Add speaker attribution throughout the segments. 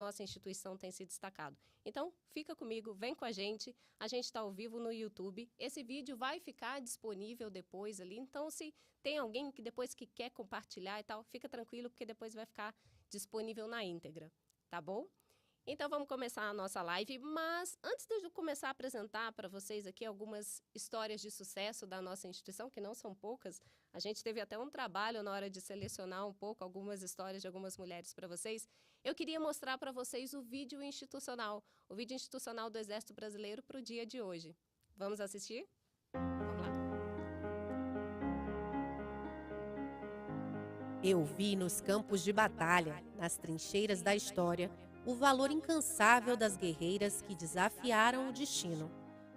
Speaker 1: nossa instituição tem se destacado. Então, fica comigo, vem com a gente está ao vivo no YouTube. Esse vídeo vai ficar disponível depois ali, então se tem alguém que depois que quer compartilhar e tal, fica tranquilo, porque depois vai ficar disponível na íntegra, tá bom? Então, vamos começar a nossa live, mas antes de eu começar a apresentar para vocês aqui algumas histórias de sucesso da nossa instituição, que não são poucas, a gente teve até um trabalho na hora de selecionar um pouco algumas histórias de algumas mulheres para vocês, eu queria mostrar para vocês o vídeo institucional do Exército Brasileiro para o dia de hoje. Vamos assistir? Vamos lá.
Speaker 2: Eu vi nos campos de batalha, nas trincheiras da história, o valor incansável das guerreiras que desafiaram o destino.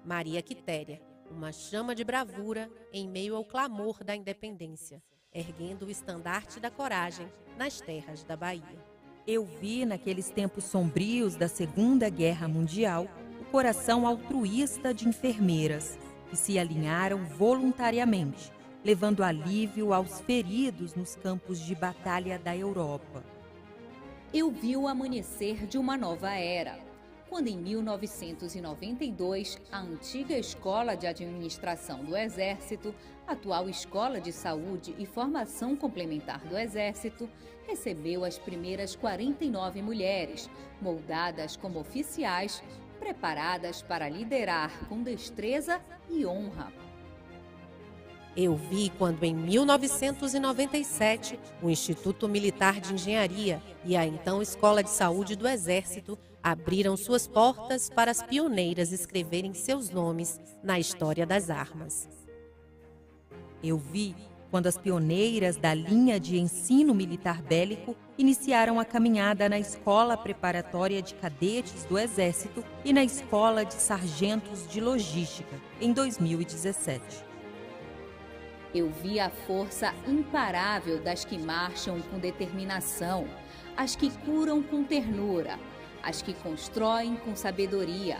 Speaker 2: Maria Quitéria, uma chama de bravura em meio ao clamor da independência, erguendo o estandarte da coragem nas terras da Bahia.
Speaker 3: Eu vi naqueles tempos sombrios da Segunda Guerra Mundial o coração altruísta de enfermeiras que se alinharam voluntariamente, levando alívio aos feridos nos campos de batalha da Europa.
Speaker 4: Eu vi o amanhecer de uma nova era, quando em 1992, a antiga Escola de Administração do Exército, atual Escola de Saúde e Formação Complementar do Exército, recebeu as primeiras 49 mulheres, moldadas como oficiais, preparadas para liderar com destreza e honra.
Speaker 2: Eu vi quando, em 1997, o Instituto Militar de Engenharia e a então Escola de Saúde do Exército abriram suas portas para as pioneiras escreverem seus nomes na história das armas.
Speaker 3: Eu vi quando as pioneiras da linha de ensino militar bélico iniciaram a caminhada na Escola Preparatória de Cadetes do Exército e na Escola de Sargentos de Logística, em 2017.
Speaker 4: Eu vi a força imparável das que marcham com determinação, as que curam com ternura, as que constroem com sabedoria.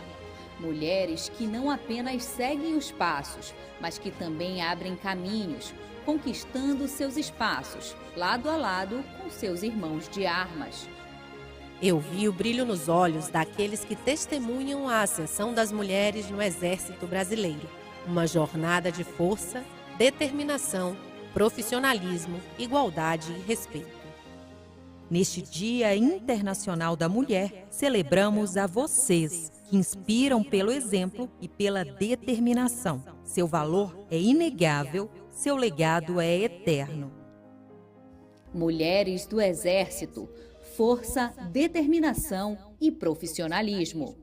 Speaker 4: Mulheres que não apenas seguem os passos, mas que também abrem caminhos, conquistando seus espaços, lado a lado com seus irmãos de armas.
Speaker 2: Eu vi o brilho nos olhos daqueles que testemunham a ascensão das mulheres no Exército Brasileiro. Uma jornada de força, determinação, profissionalismo, igualdade e respeito.
Speaker 3: Neste Dia Internacional da Mulher, celebramos a vocês, que inspiram pelo exemplo e pela determinação. Seu valor é inegável, seu legado é eterno.
Speaker 4: Mulheres do Exército, força, determinação e profissionalismo.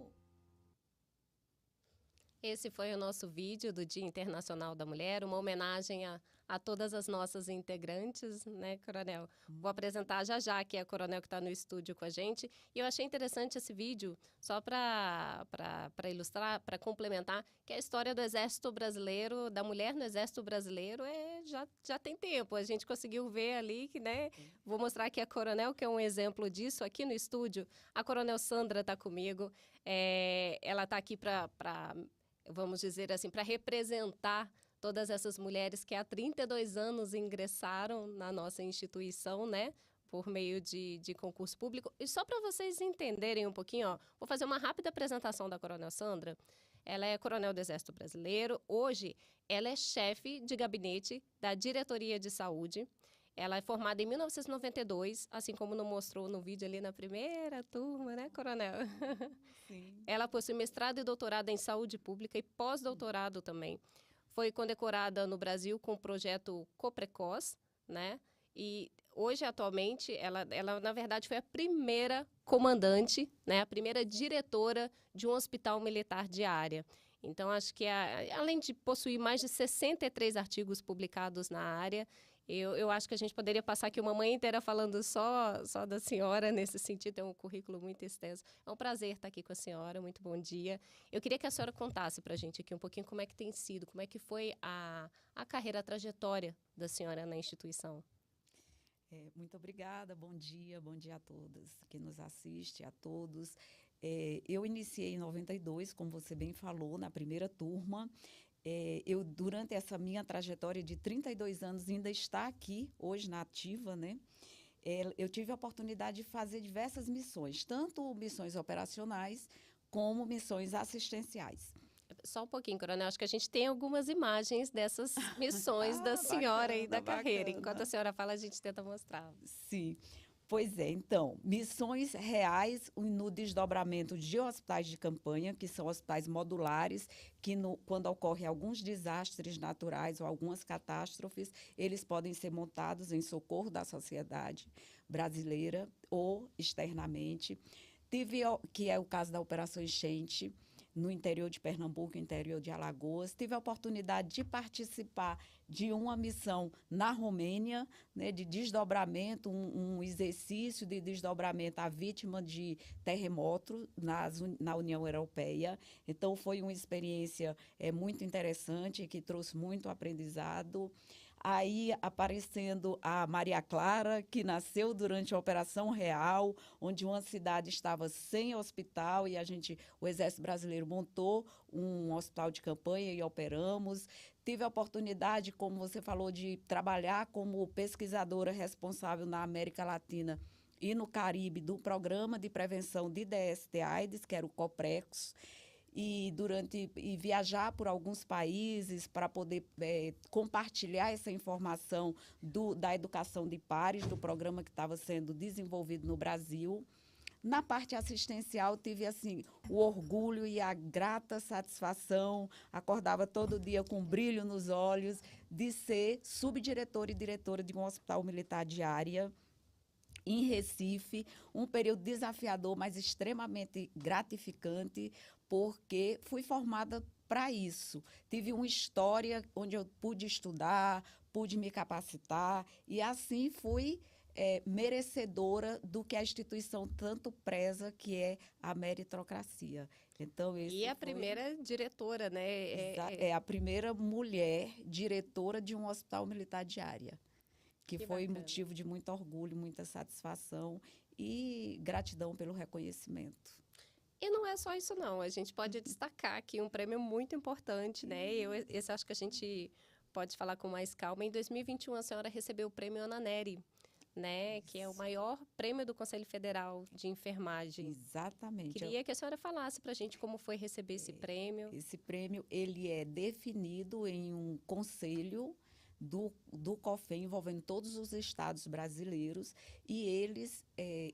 Speaker 1: Esse foi o nosso vídeo do Dia Internacional da Mulher, uma homenagem a todas as nossas integrantes, né, Coronel? Vou apresentar já aqui a Coronel que está no estúdio com a gente. E eu achei interessante esse vídeo, só para ilustrar, para complementar, que a história do Exército Brasileiro, da mulher no Exército Brasileiro, já tem tempo. A gente conseguiu ver ali, que, né? Vou mostrar aqui a Coronel, que é um exemplo disso, aqui no estúdio. A Coronel Sandra está comigo. Ela está aqui vamos dizer assim, para representar todas essas mulheres que há 32 anos ingressaram na nossa instituição, né? Por meio de concurso público. E só para vocês entenderem um pouquinho, ó, vou fazer uma rápida apresentação da Coronel Sandra. Ela é coronel do Exército Brasileiro. Hoje, ela é chefe de gabinete da Diretoria de Saúde. Ela é formada em 1992, assim como nos mostrou no vídeo ali na primeira turma, né, Coronel? Sim. Ela possui mestrado e doutorado em saúde pública e pós-doutorado também. Foi condecorada no Brasil com o projeto Coprecoz, né? E hoje, atualmente, ela na verdade, foi a primeira comandante, né? A primeira diretora de um hospital militar de área. Então, acho que, além de possuir mais de 63 artigos publicados na área, eu acho que a gente poderia passar aqui uma manhã inteira falando só da senhora, nesse sentido, tem um currículo muito extenso. É um prazer estar aqui com a senhora, muito bom dia. Eu queria que a senhora contasse para a gente aqui um pouquinho como é que tem sido, como é que foi a carreira, a trajetória da senhora na instituição.
Speaker 5: Muito obrigada, bom dia a todas que nos assistem, a todos. Eu iniciei em 92, como você bem falou, na primeira turma. Eu, durante essa minha trajetória de 32 anos, ainda está aqui, hoje na ativa, né? eu tive a oportunidade de fazer diversas missões, tanto missões operacionais como missões assistenciais.
Speaker 1: Só um pouquinho, Coronel, acho que a gente tem algumas imagens dessas missões da senhora e da carreira. Enquanto a senhora fala, a gente tenta mostrar.
Speaker 5: Sim. Pois é, então, missões reais no desdobramento de hospitais de campanha, que são hospitais modulares, que quando ocorrem alguns desastres naturais ou algumas catástrofes, eles podem ser montados em socorro da sociedade brasileira ou externamente. Que é o caso da Operação Enchente, no interior de Pernambuco, interior de Alagoas. Tive a oportunidade de participar de uma missão na Romênia, né, de desdobramento, um exercício de desdobramento à vítima de terremoto na União Europeia. Então, foi uma experiência muito interessante, que trouxe muito aprendizado. Aí aparecendo a Maria Clara, que nasceu durante a Operação Real, onde uma cidade estava sem hospital e o Exército Brasileiro montou um hospital de campanha e operamos. Tive a oportunidade, como você falou, de trabalhar como pesquisadora responsável na América Latina e no Caribe do Programa de Prevenção de DST-AIDS, que era o COPREX. E viajar por alguns países para poder compartilhar essa informação da educação de pares, do programa que estava sendo desenvolvido no Brasil. Na parte assistencial, tive assim, o orgulho e a grata satisfação, acordava todo dia com um brilho nos olhos, de ser subdiretora e diretora de um hospital militar de área, em Recife, um período desafiador, mas extremamente gratificante, porque fui formada para isso. Tive uma história onde eu pude estudar, pude me capacitar, e assim fui merecedora do que a instituição tanto preza, que é a meritocracia. Então,
Speaker 1: e a primeira diretora, né?
Speaker 5: É a primeira mulher diretora de um hospital militar de área. Que foi bacana. Motivo de muito orgulho, muita satisfação e gratidão pelo reconhecimento.
Speaker 1: E não é só isso, não. A gente pode destacar aqui um prêmio muito importante, né? Esse acho que a gente pode falar com mais calma. Em 2021, a senhora recebeu o prêmio Ana Nery, né? Que é o maior prêmio do Conselho Federal de Enfermagem.
Speaker 5: Exatamente.
Speaker 1: Queria que a senhora falasse para a gente como foi receber esse prêmio.
Speaker 5: Esse prêmio, ele é definido em um conselho do COFEM, envolvendo todos os estados brasileiros, e eles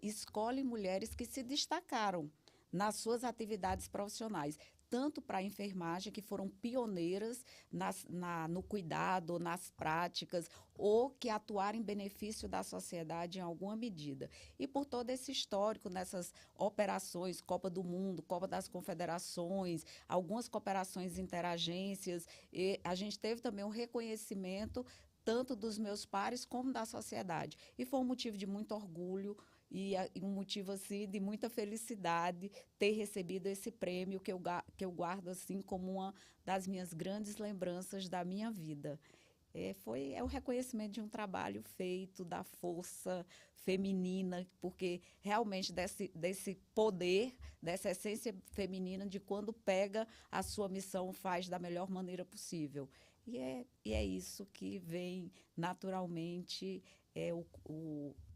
Speaker 5: escolhem mulheres que se destacaram nas suas atividades profissionais, tanto para a enfermagem, que foram pioneiras no cuidado, nas práticas, ou que atuaram em benefício da sociedade em alguma medida. E por todo esse histórico nessas operações, Copa do Mundo, Copa das Confederações, algumas cooperações interagências, e a gente teve também um reconhecimento tanto dos meus pares como da sociedade. E foi um motivo de muito orgulho, e um motivo assim de muita felicidade ter recebido esse prêmio que eu guardo assim como uma das minhas grandes lembranças da minha vida. É o reconhecimento de um trabalho feito, da força feminina, porque realmente desse poder, dessa essência feminina de quando pega a sua missão, faz da melhor maneira possível. E é isso que vem naturalmente,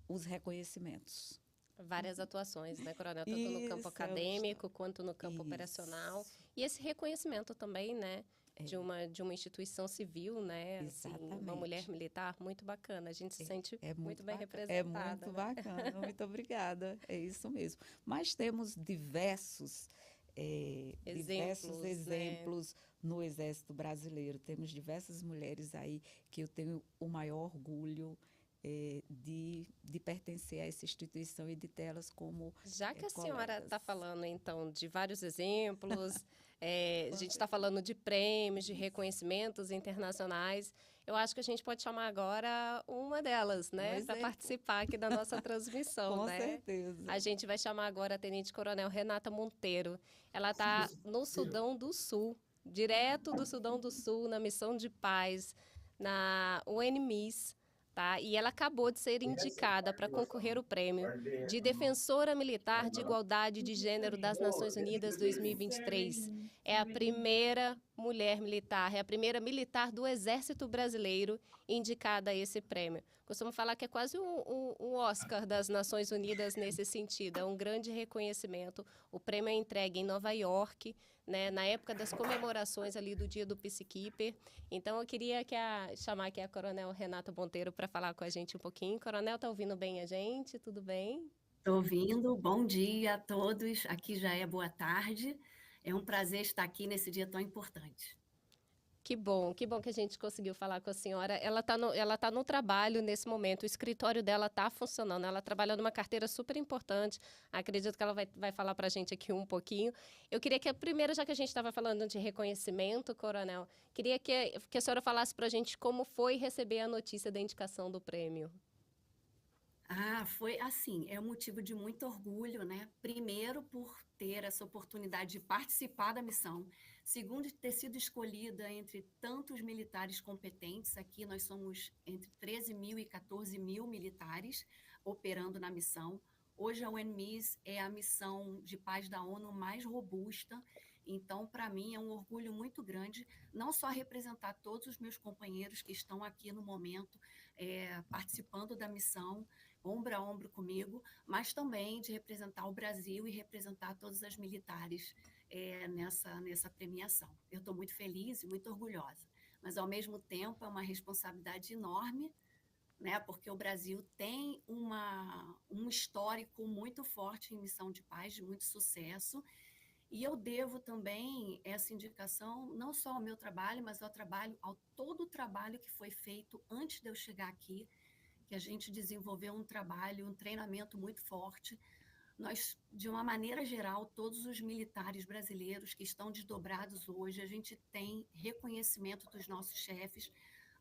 Speaker 5: os reconhecimentos.
Speaker 1: Várias atuações, né, Coronel? Tanto no campo acadêmico quanto no campo operacional. E esse reconhecimento também, né, de uma instituição civil, né?
Speaker 5: Exatamente.
Speaker 1: Assim, uma mulher militar, muito bacana. A gente se sente muito bem representada.
Speaker 5: É muito bacana, muito obrigada. É isso mesmo. Mas temos diversos exemplos no Exército Brasileiro. Temos diversas mulheres aí que eu tenho o maior orgulho de pertencer a essa instituição e de tê-las como
Speaker 1: Já que a
Speaker 5: colegas.
Speaker 1: Senhora está falando, então, de vários exemplos, a gente está falando de prêmios, de reconhecimentos internacionais, eu acho que a gente pode chamar agora uma delas, né, para participar aqui da nossa transmissão.
Speaker 5: Com
Speaker 1: né?
Speaker 5: certeza.
Speaker 1: A gente vai chamar agora a Tenente Coronel Renata Monteiro. Ela está no Sudão do Sul, direto do Sudão do Sul, na missão de paz, na UNMISS. Tá? E ela acabou de ser indicada para concorrer ao prêmio de Defensora Militar de Igualdade de Gênero das Nações Unidas 2023. É a primeira mulher militar, é a primeira militar do Exército Brasileiro indicada a esse prêmio. Costumo falar que é quase um Oscar das Nações Unidas nesse sentido, é um grande reconhecimento. O prêmio é entregue em Nova York, né, na época das comemorações ali do Dia do Peacekeeper. Então, eu queria chamar aqui a Coronel Renata Monteiro para falar com a gente um pouquinho. Coronel, está ouvindo bem a gente? Tudo bem?
Speaker 6: Estou ouvindo. Bom dia a todos. Aqui já é boa tarde. É um prazer estar aqui nesse dia tão importante.
Speaker 1: Que bom que a gente conseguiu falar com a senhora. Ela tá no trabalho nesse momento, o escritório dela está funcionando, ela trabalha numa carteira super importante, acredito que ela vai falar para a gente aqui um pouquinho. Eu queria que, primeiro, já que a gente estava falando de reconhecimento, Coronel, queria que a senhora falasse para a gente como foi receber a notícia da indicação do prêmio.
Speaker 6: Foi assim, é um motivo de muito orgulho, né? Primeiro, por ter essa oportunidade de participar da missão. Segundo, de ter sido escolhida entre tantos militares competentes. Aqui nós somos entre 13 mil e 14 mil militares operando na missão. Hoje a UNMISS é a missão de paz da ONU mais robusta. Então, para mim, é um orgulho muito grande, não só representar todos os meus companheiros que estão aqui no momento, participando da missão, ombro a ombro comigo, mas também de representar o Brasil e representar todas as militares nessa premiação. Eu estou muito feliz e muito orgulhosa, mas ao mesmo tempo é uma responsabilidade enorme, né, porque o Brasil tem um histórico muito forte em missão de paz, de muito sucesso, e eu devo também essa indicação não só ao meu trabalho, mas ao todo o trabalho que foi feito antes de eu chegar aqui, que a gente desenvolveu um trabalho, um treinamento muito forte. Nós, de uma maneira geral, todos os militares brasileiros que estão desdobrados hoje, a gente tem reconhecimento dos nossos chefes.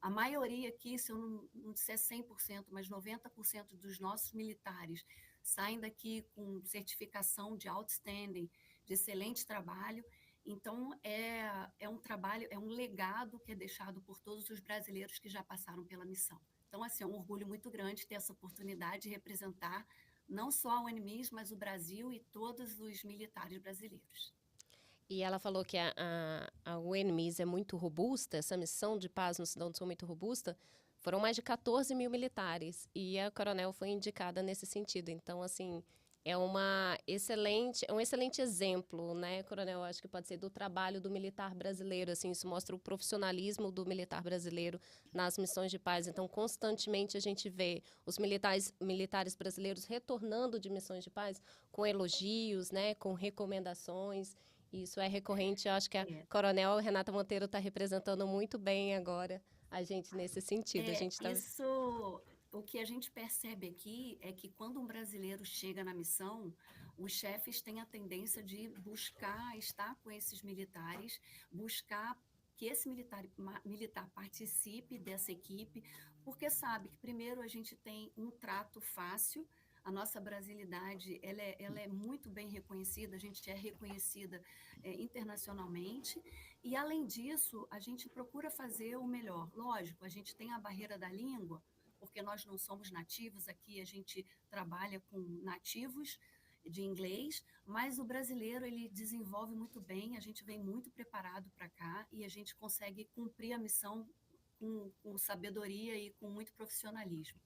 Speaker 6: A maioria aqui, se eu não disser 100%, mas 90% dos nossos militares saem daqui com certificação de outstanding, de excelente trabalho. Então, é um trabalho, é um legado que é deixado por todos os brasileiros que já passaram pela missão. Então, assim, é um orgulho muito grande ter essa oportunidade de representar não só a UNMISS, mas o Brasil e todos os militares brasileiros.
Speaker 1: E ela falou que a UNMISS é muito robusta, essa missão de paz no Sudão do Sul é muito robusta. Foram mais de 14 mil militares e a Coronel foi indicada nesse sentido. Então, assim, é um excelente exemplo, né, Coronel? Acho que pode ser do trabalho do militar brasileiro, assim, isso mostra o profissionalismo do militar brasileiro nas missões de paz. Então, constantemente a gente vê os militares brasileiros retornando de missões de paz com elogios, né, com recomendações. Isso é recorrente, eu acho que a Coronel Renata Monteiro está representando muito bem agora a gente nesse sentido.
Speaker 6: O que a gente percebe aqui é que quando um brasileiro chega na missão, os chefes têm a tendência de buscar estar com esses militares, buscar que esse militar participe dessa equipe, porque sabe que primeiro a gente tem um trato fácil, a nossa brasilidade ela é muito bem reconhecida, a gente é reconhecida internacionalmente, e além disso a gente procura fazer o melhor. Lógico, a gente tem a barreira da língua, porque nós não somos nativos aqui, a gente trabalha com nativos de inglês, mas o brasileiro ele desenvolve muito bem, a gente vem muito preparado para cá e a gente consegue cumprir a missão com sabedoria e com muito profissionalismo.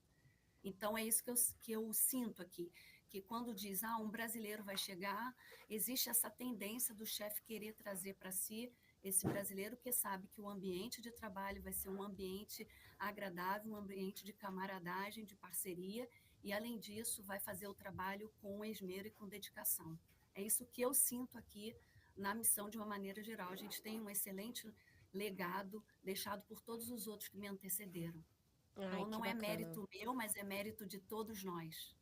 Speaker 6: Então é isso que eu sinto aqui, que quando diz, um brasileiro vai chegar, existe essa tendência do chefe querer trazer para si esse brasileiro que sabe que o ambiente de trabalho vai ser um ambiente agradável, um ambiente de camaradagem, de parceria, e além disso vai fazer o trabalho com esmero e com dedicação. É isso que eu sinto aqui na missão de uma maneira geral. A gente tem um excelente legado deixado por todos os outros que me antecederam. Então não é mérito meu, mas é mérito de todos nós.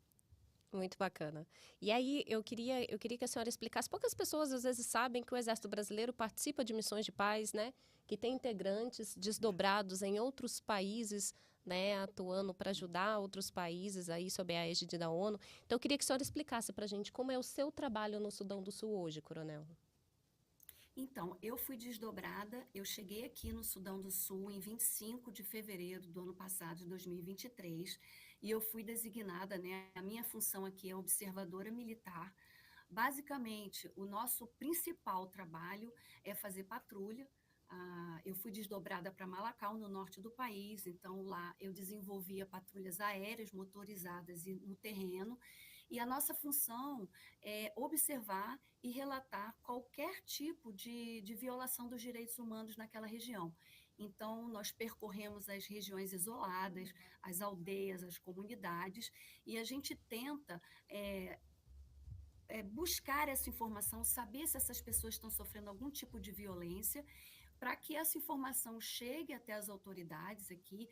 Speaker 1: Muito bacana. E aí, eu queria que a senhora explicasse. Poucas pessoas, às vezes, sabem que o Exército Brasileiro participa de missões de paz, né? Que tem integrantes desdobrados em outros países, né? Atuando para ajudar outros países aí sob a égide da ONU. Então, eu queria que a senhora explicasse para a gente como é o seu trabalho no Sudão do Sul hoje, Coronel.
Speaker 6: Então, eu fui desdobrada, eu cheguei aqui no Sudão do Sul em 25 de fevereiro do ano passado, de 2023, e eu fui designada, né, a minha função aqui é observadora militar. Basicamente, o nosso principal trabalho é fazer patrulha. eu fui desdobrada para Malacau, no norte do país, então lá eu desenvolvia patrulhas aéreas motorizadas no terreno, e a nossa função é observar e relatar qualquer tipo de violação dos direitos humanos naquela região. Então, nós percorremos as regiões isoladas, as aldeias, as comunidades, e a gente tenta buscar essa informação, saber se essas pessoas estão sofrendo algum tipo de violência, para que essa informação chegue até as autoridades aqui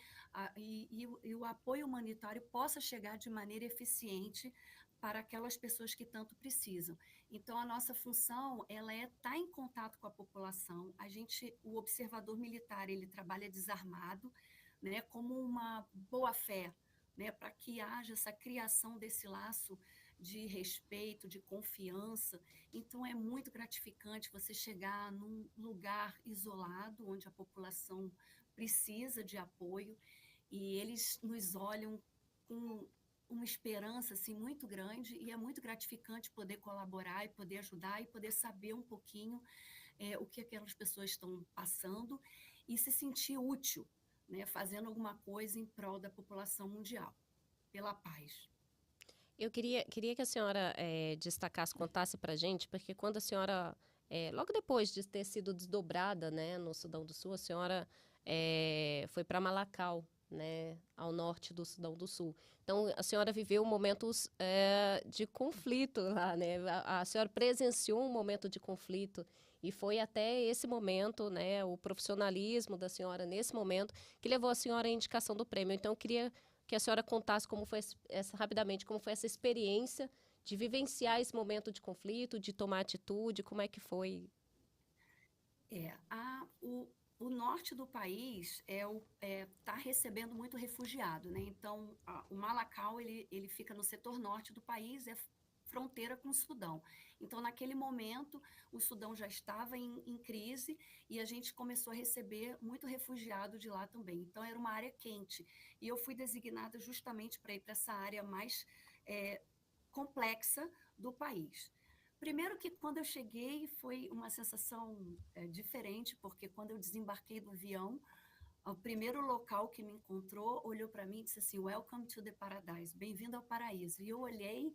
Speaker 6: e o apoio humanitário possa chegar de maneira eficiente para aquelas pessoas que tanto precisam. Então, a nossa função, ela é estar em contato com a população. O observador militar, ele trabalha desarmado, né, como uma boa-fé, né, para que haja essa criação desse laço de respeito, de confiança. Então, é muito gratificante você chegar num lugar isolado, onde a população precisa de apoio, e eles nos olham com uma esperança assim, muito grande, e é muito gratificante poder colaborar e poder ajudar e poder saber um pouquinho o que aquelas pessoas estão passando e se sentir útil, né, fazendo alguma coisa em prol da população mundial, pela paz.
Speaker 1: Eu queria que a senhora destacasse, contasse para a gente, porque quando a senhora, logo depois de ter sido desdobrada, né, no Sudão do Sul, a senhora foi para Malacau, né, ao norte do Sudão do Sul. Então, a senhora viveu momentos de conflito lá, né? A senhora presenciou um momento de conflito e foi até esse momento, né, o profissionalismo da senhora nesse momento que levou a senhora à indicação do prêmio. Então, eu queria que a senhora contasse rapidamente como foi essa experiência de vivenciar esse momento de conflito, de tomar atitude, como é que foi?
Speaker 6: O norte do país está recebendo muito refugiado, né? Então, o Malacau ele fica no setor norte do país, é fronteira com o Sudão. Então, naquele momento, o Sudão já estava em crise e a gente começou a receber muito refugiado de lá também. Então, era uma área quente. E eu fui designada justamente para ir para essa área mais complexa do país. Primeiro que quando eu cheguei foi uma sensação diferente, porque quando eu desembarquei do avião, o primeiro local que me encontrou olhou para mim e disse assim, "Welcome to the paradise", bem-vindo ao paraíso. E eu olhei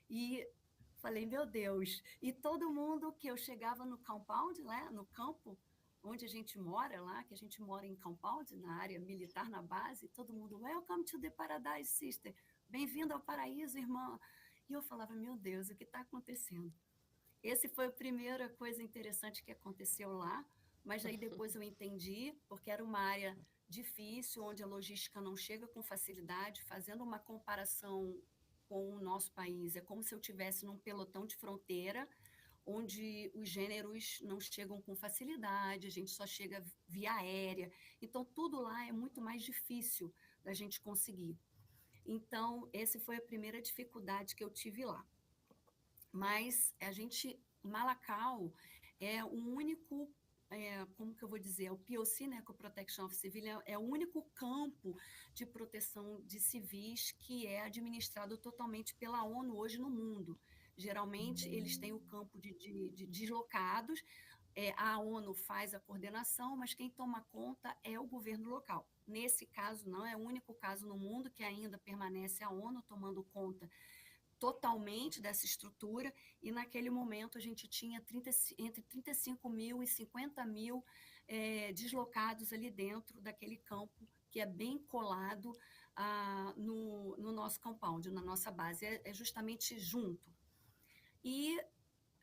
Speaker 6: e falei, meu Deus, e todo mundo que eu chegava no compound, né, no campo, onde a gente mora lá, que a gente mora em compound, na área militar, na base, todo mundo, "Welcome to the paradise, sister", bem-vindo ao paraíso, irmã. E eu falava, meu Deus, o que está acontecendo? Esse foi a primeira coisa interessante que aconteceu lá, mas aí depois eu entendi, porque era uma área difícil, onde a logística não chega com facilidade, fazendo uma comparação com o nosso país. É como se eu estivesse num pelotão de fronteira, onde os gêneros não chegam com facilidade, a gente só chega via aérea. Então, tudo lá é muito mais difícil da gente conseguir. Então, essa foi a primeira dificuldade que eu tive lá. Mas Malacau é o único, como que eu vou dizer, o POC, né, Protection of Civilians, é o único campo de proteção de civis que é administrado totalmente pela ONU hoje no mundo. Geralmente, eles têm o campo de deslocados, a ONU faz a coordenação, mas quem toma conta é o governo local. Nesse caso, não, é o único caso no mundo que ainda permanece a ONU tomando conta totalmente dessa estrutura, e naquele momento a gente tinha entre 35 mil e 50 mil deslocados ali dentro daquele campo, que é bem colado no nosso compound, na nossa base, é justamente junto. E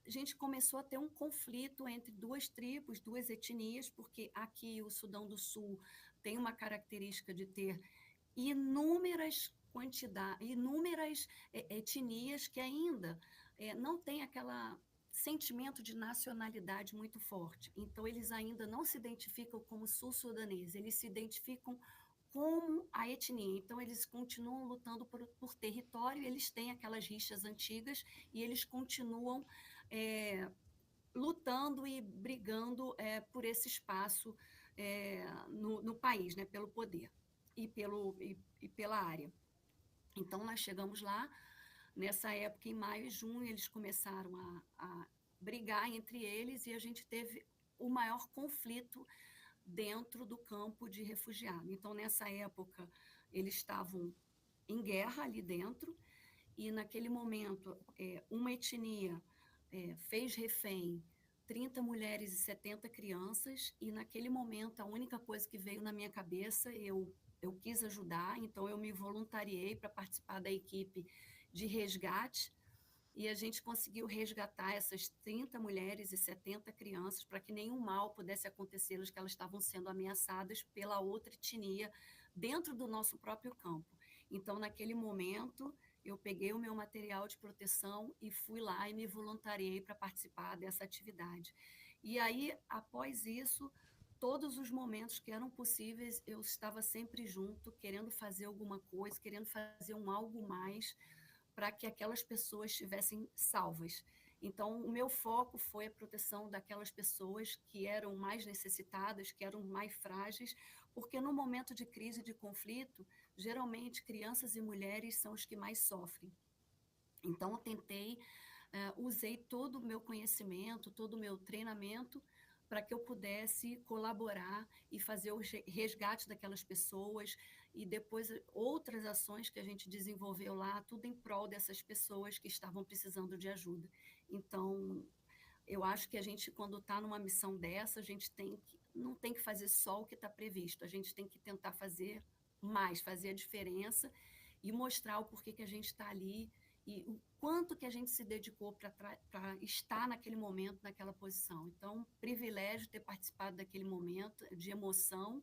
Speaker 6: a gente começou a ter um conflito entre duas tribos, duas etnias, porque aqui o Sudão do Sul tem uma característica de ter inúmeras etnias que ainda não têm aquele sentimento de nacionalidade muito forte. Então, eles ainda não se identificam como sul-sudaneses, eles se identificam como a etnia. Então, eles continuam lutando por território, eles têm aquelas rixas antigas e eles continuam lutando e brigando por esse espaço no país, né, pelo poder e pela área. Então, nós chegamos lá, nessa época, em maio e junho, eles começaram a brigar entre eles e a gente teve o maior conflito dentro do campo de refugiado. Então, nessa época, eles estavam em guerra ali dentro, e naquele momento, uma etnia fez refém 30 mulheres e 70 crianças, e naquele momento, a única coisa que veio na minha cabeça, eu quis ajudar, então eu me voluntariei para participar da equipe de resgate, e a gente conseguiu resgatar essas 30 mulheres e 70 crianças para que nenhum mal pudesse acontecer, que elas estavam sendo ameaçadas pela outra etnia dentro do nosso próprio campo. Então, naquele momento, eu peguei o meu material de proteção e fui lá e me voluntariei para participar dessa atividade. E aí, após isso, todos os momentos que eram possíveis, eu estava sempre junto, querendo fazer alguma coisa, querendo fazer algo mais para que aquelas pessoas estivessem salvas. Então, o meu foco foi a proteção daquelas pessoas que eram mais necessitadas, que eram mais frágeis, porque no momento de crise e de conflito, geralmente crianças e mulheres são os que mais sofrem. Então, eu tentei, usei todo o meu conhecimento, todo o meu treinamento para que eu pudesse colaborar e fazer o resgate daquelas pessoas, e depois outras ações que a gente desenvolveu lá, tudo em prol dessas pessoas que estavam precisando de ajuda. Então, eu acho que a gente, quando está numa missão dessa, a gente não tem que fazer só o que está previsto, a gente tem que tentar fazer mais, fazer a diferença e mostrar o porquê que a gente está ali e o quanto que a gente se dedicou para estar naquele momento, naquela posição. Então, privilégio ter participado daquele momento de emoção,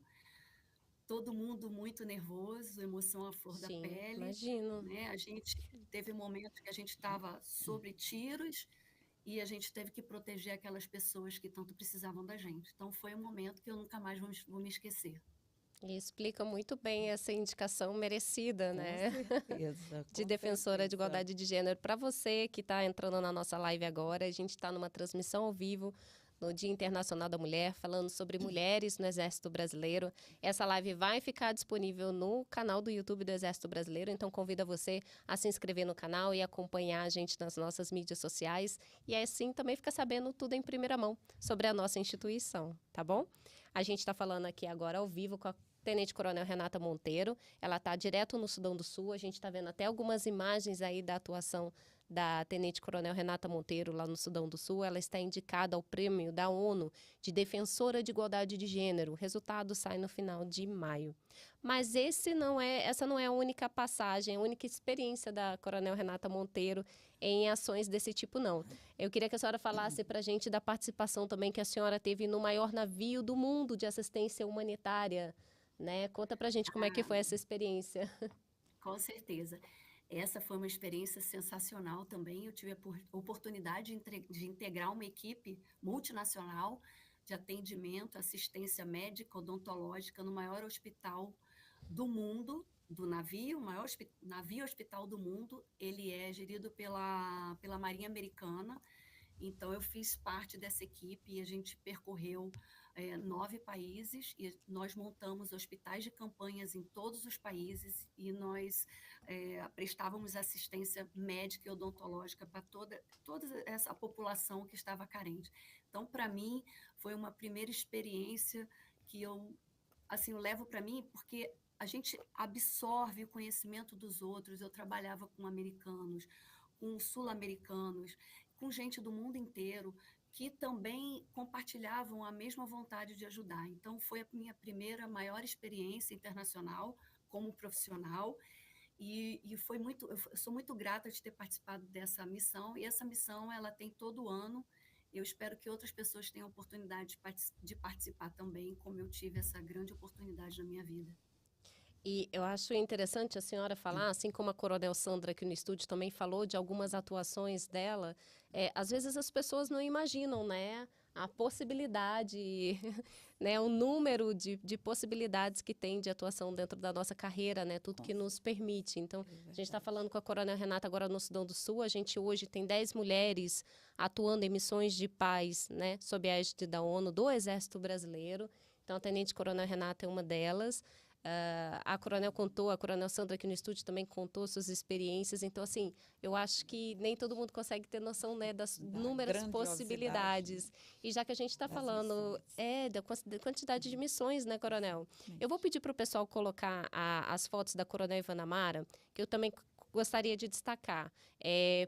Speaker 6: todo mundo muito nervoso, emoção à flor da pele.
Speaker 1: Imagino.
Speaker 6: Né? A gente teve momentos que a gente estava sobre tiros e a gente teve que proteger aquelas pessoas que tanto precisavam da gente. Então, foi um momento que eu nunca mais vou me esquecer.
Speaker 1: E explica muito bem essa indicação merecida, né?
Speaker 5: Com certeza.
Speaker 1: De defensora de igualdade de gênero. Para você que está entrando na nossa live agora, a gente está numa transmissão ao vivo no Dia Internacional da Mulher, falando sobre mulheres no Exército Brasileiro. Essa live vai ficar disponível no canal do YouTube do Exército Brasileiro, então convido você a se inscrever no canal e acompanhar a gente nas nossas mídias sociais. E assim também fica sabendo tudo em primeira mão sobre a nossa instituição, tá bom? A gente está falando aqui agora ao vivo com a Tenente Coronel Renata Monteiro. Ela está direto no Sudão do Sul. A gente está vendo até algumas imagens aí da atuação da Tenente Coronel Renata Monteiro lá no Sudão do Sul. Ela está indicada ao prêmio da ONU de Defensora de Igualdade de Gênero. O resultado sai no final de maio. Mas essa não é a única passagem, a única experiência da Coronel Renata Monteiro em ações desse tipo, não. Eu queria que a senhora falasse para a gente da participação também que a senhora teve no maior navio do mundo de assistência humanitária, né? Conta para a gente como é que foi essa experiência.
Speaker 6: Com certeza. Essa foi uma experiência sensacional também. Eu tive a oportunidade de integrar uma equipe multinacional de atendimento, assistência médica, odontológica no maior hospital do mundo, do navio, o maior navio hospital do mundo. Ele é gerido pela Marinha Americana. Então, eu fiz parte dessa equipe e a gente percorreu 9 países e nós montamos hospitais de campanhas em todos os países e nós prestávamos assistência médica e odontológica para toda essa população que estava carente. Então, para mim, foi uma primeira experiência que eu levo para mim, porque a gente absorve o conhecimento dos outros. Eu trabalhava com americanos, com sul-americanos, com gente do mundo inteiro, que também compartilhavam a mesma vontade de ajudar. Então, foi a minha primeira maior experiência internacional como profissional, e foi eu sou muito grata de ter participado dessa missão, e essa missão ela tem todo ano. Eu espero que outras pessoas tenham a oportunidade de participar também, como eu tive essa grande oportunidade na minha vida.
Speaker 1: E eu acho interessante a senhora falar, assim como a Coronel Sandra aqui no estúdio também falou de algumas atuações dela, às vezes as pessoas não imaginam, né, a possibilidade, né, o número de possibilidades que tem de atuação dentro da nossa carreira, né, tudo que nos permite. Então, a gente está falando com a Coronel Renata agora no Sudão do Sul, a gente hoje tem 10 mulheres atuando em missões de paz, né, sob a égide da ONU, do Exército Brasileiro. Então, a Tenente Coronel Renata é uma delas. A Coronel contou, a Coronel Sandra aqui no estúdio também contou suas experiências. Então, assim, eu acho que nem todo mundo consegue ter noção, né, das inúmeras possibilidades. E já que a gente está falando da quantidade de missões, né, Coronel? Eu vou pedir para o pessoal colocar as fotos da Coronel Ivana Mara, que eu também gostaria de destacar.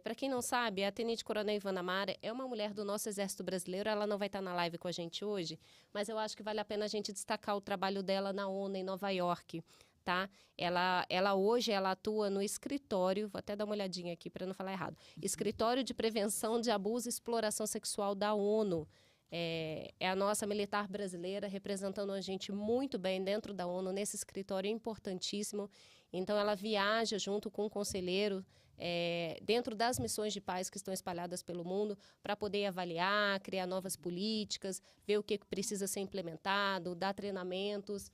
Speaker 1: Para quem não sabe, a Tenente Coronel Ivana Mara é uma mulher do nosso Exército Brasileiro. Ela não vai estar na live com a gente hoje, mas eu acho que vale a pena a gente destacar o trabalho dela na ONU em Nova York, tá? Ela hoje atua no escritório, vou até dar uma olhadinha aqui para não falar errado, Escritório de Prevenção de Abuso e Exploração Sexual da ONU. É a nossa militar brasileira representando a gente muito bem dentro da ONU, nesse escritório importantíssimo. Então, ela viaja junto com um conselheiro dentro das missões de paz que estão espalhadas pelo mundo para poder avaliar, criar novas políticas, ver o que precisa ser implementado, dar treinamentos.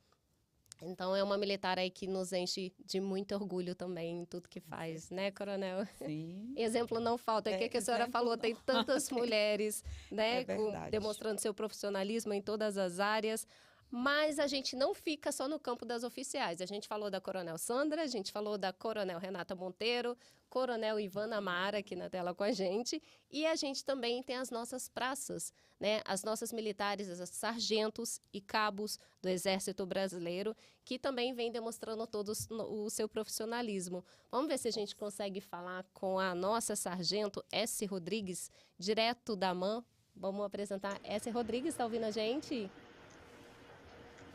Speaker 1: Então, é uma militar aí que nos enche de muito orgulho também em tudo que faz, né, Coronel?
Speaker 5: Sim.
Speaker 1: Exemplo não falta. O que a senhora falou? Tem tantas mulheres, né, demonstrando seu profissionalismo em todas as áreas. Mas a gente não fica só no campo das oficiais. A gente falou da Coronel Sandra, a gente falou da Coronel Renata Monteiro, Coronel Ivana Mara aqui na tela com a gente. E a gente também tem as nossas praças, né? As nossas militares, as sargentos e cabos do Exército Brasileiro, que também vem demonstrando todos o seu profissionalismo. Vamos ver se a gente consegue falar com a nossa sargento, S. Rodrigues, direto da AMAN. Vamos apresentar. S. Rodrigues, está ouvindo a gente?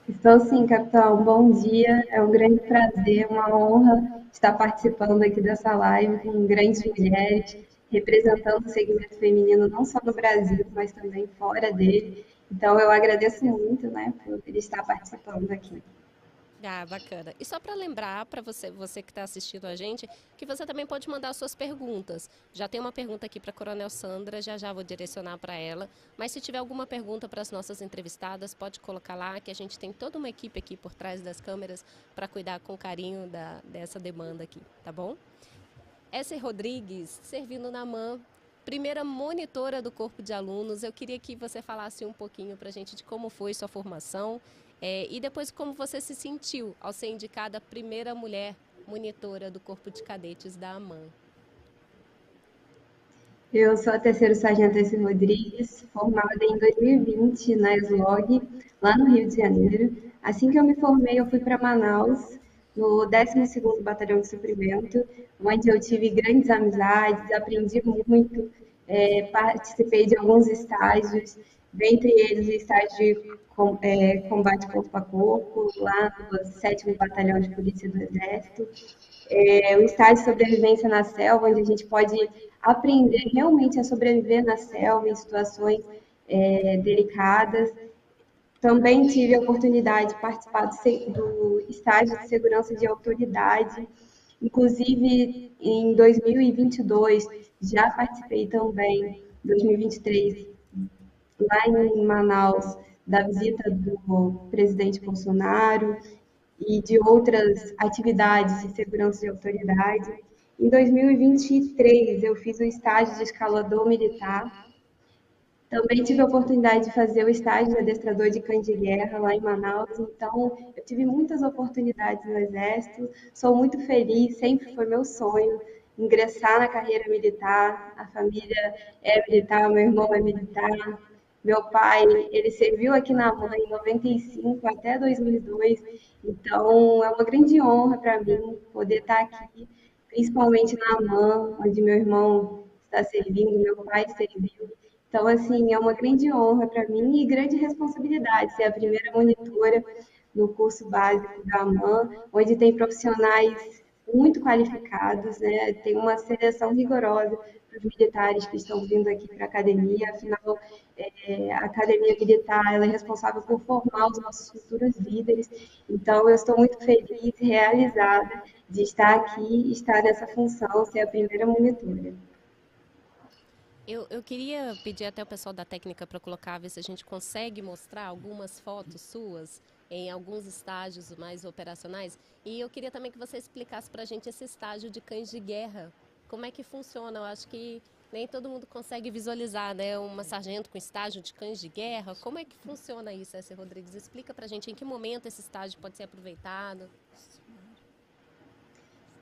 Speaker 7: Estou sim, capitão. Bom dia. É um grande prazer, uma honra estar participando aqui dessa live com grandes mulheres, representando o segmento feminino não só no Brasil, mas também fora dele. Então, eu agradeço muito, né, por ele estar participando aqui.
Speaker 1: Ah, bacana. E só para lembrar para você que está assistindo a gente, que você também pode mandar suas perguntas. Já tem uma pergunta aqui para a Coronel Sandra, já vou direcionar para ela. Mas se tiver alguma pergunta para as nossas entrevistadas, pode colocar lá, que a gente tem toda uma equipe aqui por trás das câmeras para cuidar com carinho dessa demanda aqui, tá bom? S. Rodrigues, servindo na AMAN, primeira monitora do corpo de alunos. Eu queria que você falasse um pouquinho para a gente de como foi sua formação. E depois, como você se sentiu ao ser indicada a primeira mulher monitora do Corpo de Cadetes da AMAN?
Speaker 7: Eu sou a terceira sargento S. Rodrigues, formada em 2020 na ESLOG, lá no Rio de Janeiro. Assim que eu me formei, eu fui para Manaus, no 12º Batalhão de Suprimento, onde eu tive grandes amizades, aprendi muito, participei de alguns estágios, dentre eles o estágio de combate corpo a corpo, lá no 7º Batalhão de Polícia do Exército, o estágio de sobrevivência na selva, onde a gente pode aprender realmente a sobreviver na selva em situações delicadas. Também tive a oportunidade de participar do estágio de segurança de autoridade, inclusive em 2022 já participei também, 2023, lá em Manaus, da visita do presidente Bolsonaro e de outras atividades de segurança de autoridade. Em 2023, eu fiz o estágio de escalador militar. Também tive a oportunidade de fazer o estágio de adestrador de cães de guerra lá em Manaus. Então, eu tive muitas oportunidades no Exército. Sou muito feliz, sempre foi meu sonho ingressar na carreira militar. A família é militar, meu irmão é militar. Meu pai, ele serviu aqui na AMAN em 95 até 2002, então é uma grande honra para mim poder estar aqui, principalmente na AMAN, onde meu irmão está servindo, meu pai serviu. Então, assim, é uma grande honra para mim e grande responsabilidade ser a primeira monitora no curso básico da AMAN, onde tem profissionais muito qualificados, né? Tem uma seleção rigorosa para os militares que estão vindo aqui para a academia, afinal, a academia militar ela é responsável por formar os nossos futuros líderes. Então, eu estou muito feliz e realizada de estar aqui e estar nessa função, ser a primeira monitora.
Speaker 1: Eu queria pedir até o pessoal da técnica para colocar, ver se a gente consegue mostrar algumas fotos suas em alguns estágios mais operacionais. E eu queria também que você explicasse para a gente esse estágio de cães de guerra. Como é que funciona? Eu acho que nem todo mundo consegue visualizar, né, uma sargento com estágio de cães de guerra. Como é que funciona isso, Essie Rodrigues? Explica pra gente em que momento esse estágio pode ser aproveitado.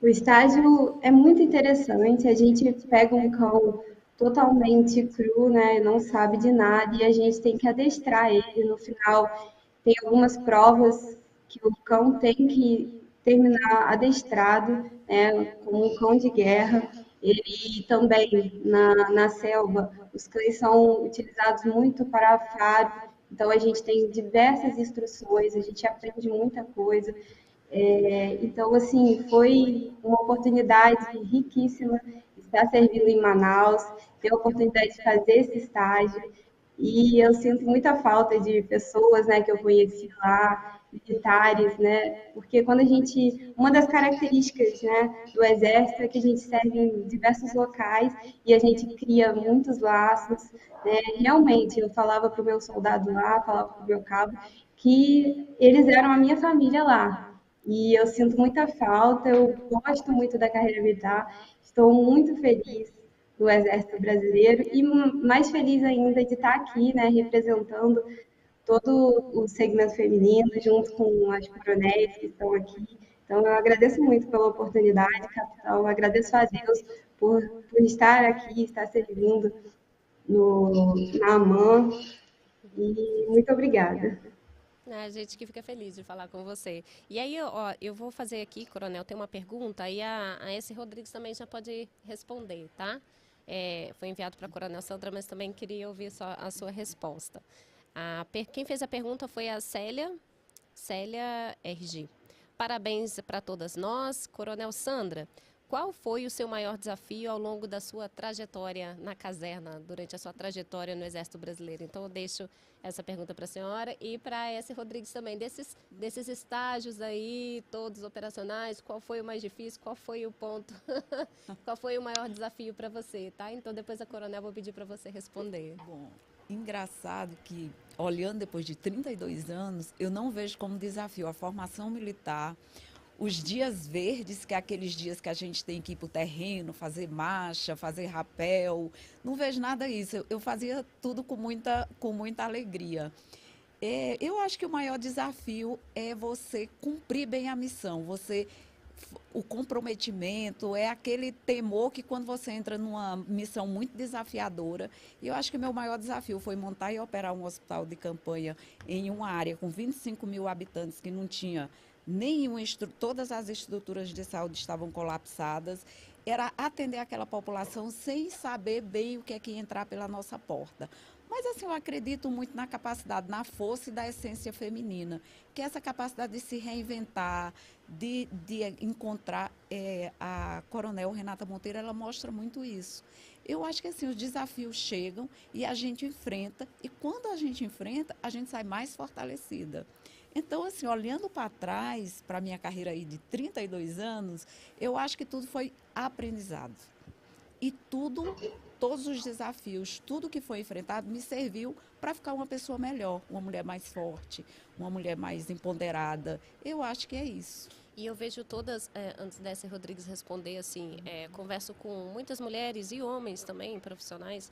Speaker 7: O estágio é muito interessante. A gente pega um cão totalmente cru, né? Não sabe de nada e a gente tem que adestrar ele. No final, tem algumas provas que o cão tem que terminar adestrado, né? Como um cão de guerra. Ele também, na selva, os cães são utilizados muito para faro. Então, a gente tem diversas instruções, a gente aprende muita coisa. Então, assim, foi uma oportunidade riquíssima estar servindo em Manaus, ter a oportunidade de fazer esse estágio. E eu sinto muita falta de pessoas, né, que eu conheci lá, militares, né, porque quando a gente, uma das características, né, do Exército é que a gente serve em diversos locais e a gente cria muitos laços, né, realmente, eu falava para o meu soldado lá, falava para o meu cabo, que eles eram a minha família lá, e eu sinto muita falta, eu gosto muito da carreira militar, estou muito feliz do Exército Brasileiro e mais feliz ainda de estar aqui, né, representando todo o segmento feminino, junto com as coronéis que estão aqui. Então, eu agradeço muito pela oportunidade, capitão, agradeço a Deus por estar aqui, estar servindo na AMAN, e muito obrigada.
Speaker 1: A gente que fica feliz de falar com você. E aí, ó, eu vou fazer aqui, Coronel, tem uma pergunta, aí a Essie Rodrigues também já pode responder, tá? Foi enviado para a Coronel Sandra, mas também queria ouvir a sua resposta. Quem fez a pergunta foi a Célia RG. Parabéns para todas nós. Coronel Sandra, qual foi o seu maior desafio ao longo da sua trajetória na caserna, durante a sua trajetória no Exército Brasileiro? Então, eu deixo essa pergunta para a senhora e para a Essie Rodrigues também. Desses estágios aí, todos operacionais, qual foi o mais difícil? Qual foi o ponto? Qual foi o maior desafio para você, tá? Então, depois a Coronel vou pedir para você responder.
Speaker 5: Bom, engraçado que, olhando depois de 32 anos, eu não vejo como desafio a formação militar, os dias verdes, que é aqueles dias que a gente tem que ir para o terreno, fazer marcha, fazer rapel, não vejo nada disso. Eu fazia tudo com muita alegria. Eu acho que o maior desafio é você cumprir bem a missão, o comprometimento, é aquele temor que quando você entra numa missão muito desafiadora, e eu acho que o meu maior desafio foi montar e operar um hospital de campanha em uma área com 25 mil habitantes que não tinha todas as estruturas de saúde estavam colapsadas, era atender aquela população sem saber bem o que é que ia entrar pela nossa porta. Mas, assim, eu acredito muito na capacidade, na força e da essência feminina, que é essa capacidade de se reinventar, de encontrar. A Coronel Renata Monteiro, ela mostra muito isso. Eu acho que, assim, os desafios chegam e a gente enfrenta, e quando a gente enfrenta, a gente sai mais fortalecida. Então, assim, olhando para trás, para a minha carreira aí de 32 anos, eu acho que tudo foi aprendizado. E todos os desafios, tudo que foi enfrentado me serviu para ficar uma pessoa melhor, uma mulher mais forte, uma mulher mais empoderada. Eu acho que é isso.
Speaker 1: E eu vejo todas, antes da Essie Rodrigues responder, assim, converso com muitas mulheres e homens também, profissionais,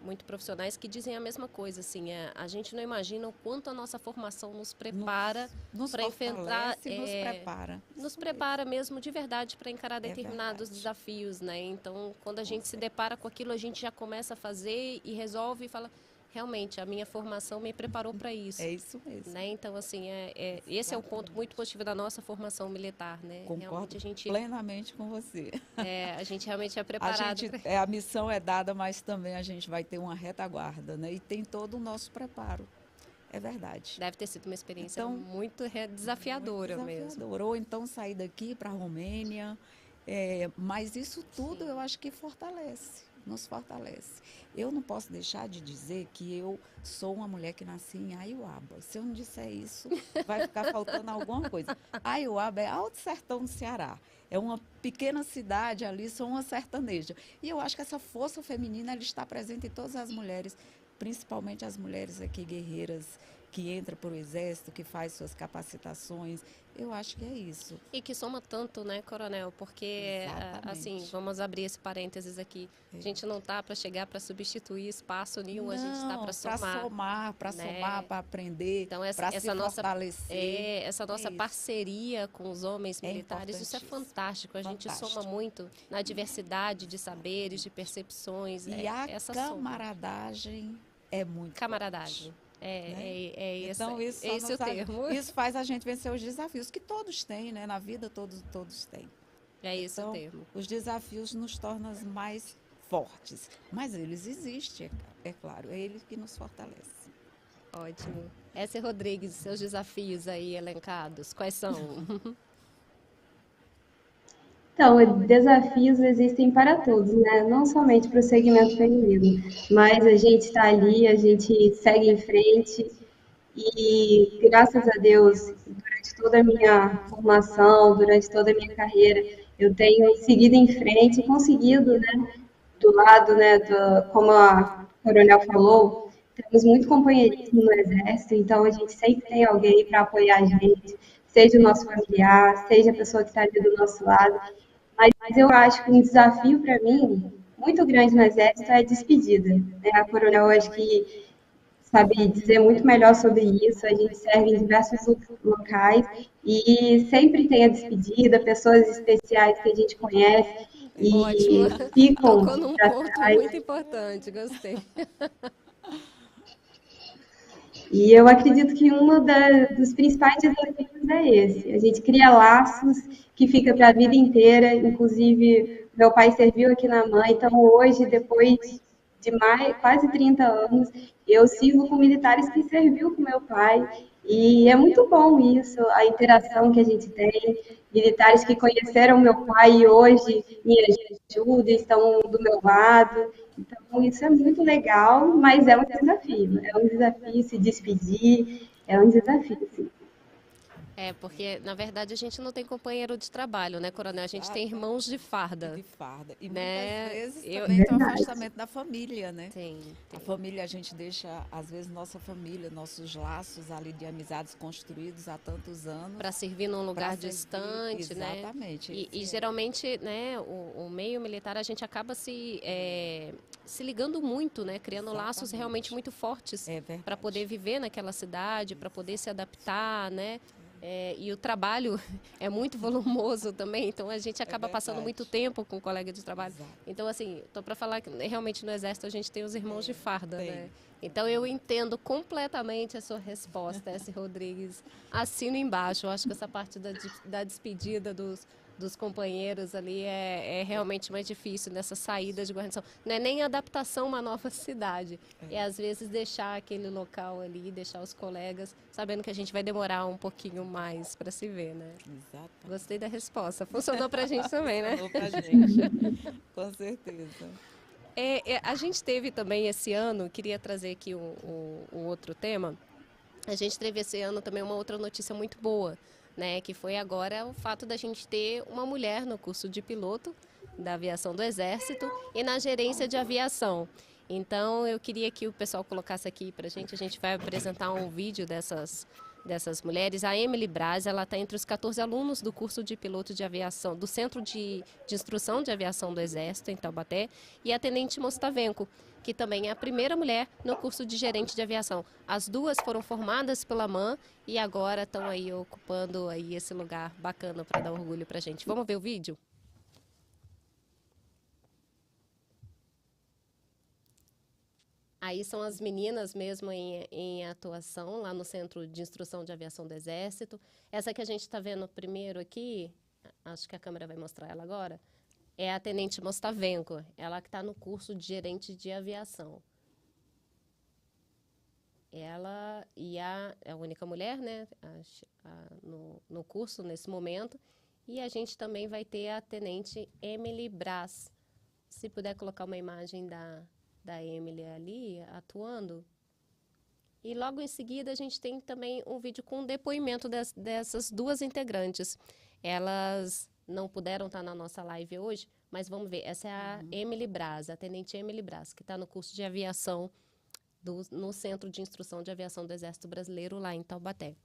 Speaker 1: muito profissionais, que dizem a mesma coisa, assim, a gente não imagina o quanto a nossa formação nos prepara para enfrentar, nos prepara mesmo de verdade para encarar determinados desafios, né? Então, quando a gente se depara com aquilo, a gente já começa a fazer e resolve e fala, realmente, a minha formação me preparou para isso.
Speaker 5: É isso mesmo.
Speaker 1: Né? Então, assim, esse é um ponto muito positivo da nossa formação militar, né?
Speaker 5: Concordo plenamente com você.
Speaker 1: A gente realmente é preparado.
Speaker 5: A missão é dada, mas também a gente vai ter uma retaguarda, né? E tem todo o nosso preparo. É verdade.
Speaker 1: Deve ter sido uma experiência muito desafiadora mesmo.
Speaker 5: Ou então sair daqui para a Romênia. Mas isso tudo eu acho que nos fortalece. Eu não posso deixar de dizer que eu sou uma mulher que nasci em Aiuaba. Se eu não disser isso, vai ficar faltando alguma coisa. Aiuaba é Alto Sertão do Ceará. É uma pequena cidade ali, sou uma sertaneja. E eu acho que essa força feminina ela está presente em todas as mulheres, principalmente as mulheres aqui guerreiras, que entra para o Exército, que faz suas capacitações. Eu acho que é isso.
Speaker 1: E que soma tanto, né, Coronel? Porque, assim,
Speaker 5: Exatamente.
Speaker 1: vamos abrir esse parênteses aqui. A gente não tá para chegar para substituir espaço nenhum, a gente está para somar.
Speaker 5: Para
Speaker 1: né?
Speaker 5: somar, para aprender,
Speaker 1: Então,
Speaker 5: para se
Speaker 1: nossa,
Speaker 5: fortalecer.
Speaker 1: essa nossa
Speaker 5: isso.
Speaker 1: parceria com os homens
Speaker 5: É
Speaker 1: militares, isso é
Speaker 5: importantíssimo.
Speaker 1: fantástico. A gente soma
Speaker 5: Fantástico.
Speaker 1: muito na diversidade de saberes, de percepções.
Speaker 5: E a
Speaker 1: essa soma.
Speaker 5: camaradagem é muito
Speaker 1: Camaradagem.
Speaker 5: forte, né?
Speaker 1: Então,
Speaker 5: isso
Speaker 1: esse é o termo.
Speaker 5: Isso faz a gente vencer os desafios que todos têm, né? Na vida todos têm.
Speaker 1: É esse
Speaker 5: Então,
Speaker 1: o termo.
Speaker 5: os desafios nos tornam mais fortes, mas eles existem, é claro, é ele que nos fortalece.
Speaker 1: Ótimo. Essa é Rodrigues, seus desafios aí elencados, quais são?
Speaker 7: Então, desafios existem para todos, né? Não somente para o segmento feminino, mas a gente está ali, a gente segue em frente e, graças a Deus, durante toda a minha formação, durante toda a minha carreira, eu tenho seguido em frente e conseguido, né, do lado, né, como a Coronel falou, temos muito companheirismo no Exército, então a gente sempre tem alguém para apoiar a gente, seja o nosso familiar, seja a pessoa que está ali do nosso lado. Mas eu acho que um desafio para mim, muito grande no Exército, é a despedida. Né? A Coronel, acho que sabe dizer muito melhor sobre isso. A gente serve em diversos locais e sempre tem a despedida, pessoas especiais que a gente conhece e
Speaker 1: Ótimo.
Speaker 7: ficam
Speaker 1: Tocou num
Speaker 7: para
Speaker 1: ponto
Speaker 7: trás.
Speaker 1: muito importante, gostei.
Speaker 7: E eu acredito que dos principais desafios é esse. A gente cria laços que fica para a vida inteira. Inclusive, meu pai serviu aqui na mãe, então hoje, depois de quase 30 anos, eu sirvo com militares que serviu com meu pai. E é muito bom isso, a interação que a gente tem. Militares que conheceram meu pai e hoje me ajudam, estão do meu lado. Então, isso é muito legal, mas é um desafio. É um desafio se despedir, é um desafio, sim.
Speaker 1: Porque, na verdade, a gente não tem companheiro de trabalho, né, Coronel? A gente tem irmãos de farda.
Speaker 5: De farda. E
Speaker 1: né?
Speaker 5: muitas vezes
Speaker 1: Eu-
Speaker 5: também tem o
Speaker 7: Verdade.
Speaker 5: afastamento da família, né?
Speaker 1: Tem.
Speaker 5: A família, a gente deixa, às vezes, nossa família, nossos laços ali de amizades construídos há tantos anos.
Speaker 1: Para servir num lugar
Speaker 5: pra servir,
Speaker 1: distante, né?
Speaker 5: exatamente.
Speaker 1: E geralmente, né, o meio militar, a gente acaba se ligando muito, né? Criando laços
Speaker 5: Exatamente.
Speaker 1: realmente muito fortes
Speaker 5: É verdade.
Speaker 1: para poder viver naquela cidade, para poder se adaptar, né? E o trabalho é muito volumoso também, então a gente acaba passando
Speaker 5: verdade.
Speaker 1: muito tempo com o colega de trabalho.
Speaker 5: Exato.
Speaker 1: Então, assim, estou para falar que realmente no Exército a gente tem os irmãos de farda,
Speaker 5: tem.
Speaker 1: né? Então, eu entendo completamente a sua resposta, S. Rodrigues. Assino embaixo. Eu acho que essa parte da despedida dos companheiros ali é realmente mais difícil nessa saída de guarnição. Não é nem adaptação a uma nova cidade. É, às vezes, deixar aquele local ali, deixar os colegas, sabendo que a gente vai demorar um pouquinho mais para se ver, né?
Speaker 5: Exato.
Speaker 1: Gostei da resposta. Funcionou para a gente também, né?
Speaker 5: Falou pra gente. Com certeza.
Speaker 1: A gente teve também esse ano, queria trazer aqui um outro tema, a gente teve esse ano também uma outra notícia muito boa, né, que foi agora o fato da gente ter uma mulher no curso de piloto da aviação do Exército e na gerência de aviação. Então, eu queria que o pessoal colocasse aqui para a gente vai apresentar um vídeo dessas mulheres. A Emily Braz, ela está entre os 14 alunos do curso de piloto de aviação, do Centro de Instrução de Aviação do Exército, em Taubaté, e a Tenente Mostavenko, que também é a primeira mulher no curso de gerente de aviação. As duas foram formadas pela MAN e agora estão aí ocupando aí esse lugar bacana para dar orgulho para a gente. Vamos ver o vídeo? Aí são as meninas mesmo em atuação lá no Centro de Instrução de Aviação do Exército. Essa que a gente está vendo primeiro aqui, acho que a câmera vai mostrar ela agora, é a Tenente Mostavenko, ela que está no curso de gerente de aviação. Ela é a única mulher, né, no curso nesse momento. E a gente também vai ter a Tenente Emily Braz. Se puder colocar uma imagem da Emily ali, atuando. E logo em seguida a gente tem também um vídeo com um depoimento dessas duas integrantes. Elas não puderam estar na nossa live hoje, mas vamos ver. Essa é a Emily Braz, a Tenente Emily Braz, que está no curso de aviação no Centro de Instrução de Aviação do Exército Brasileiro, lá em Taubaté.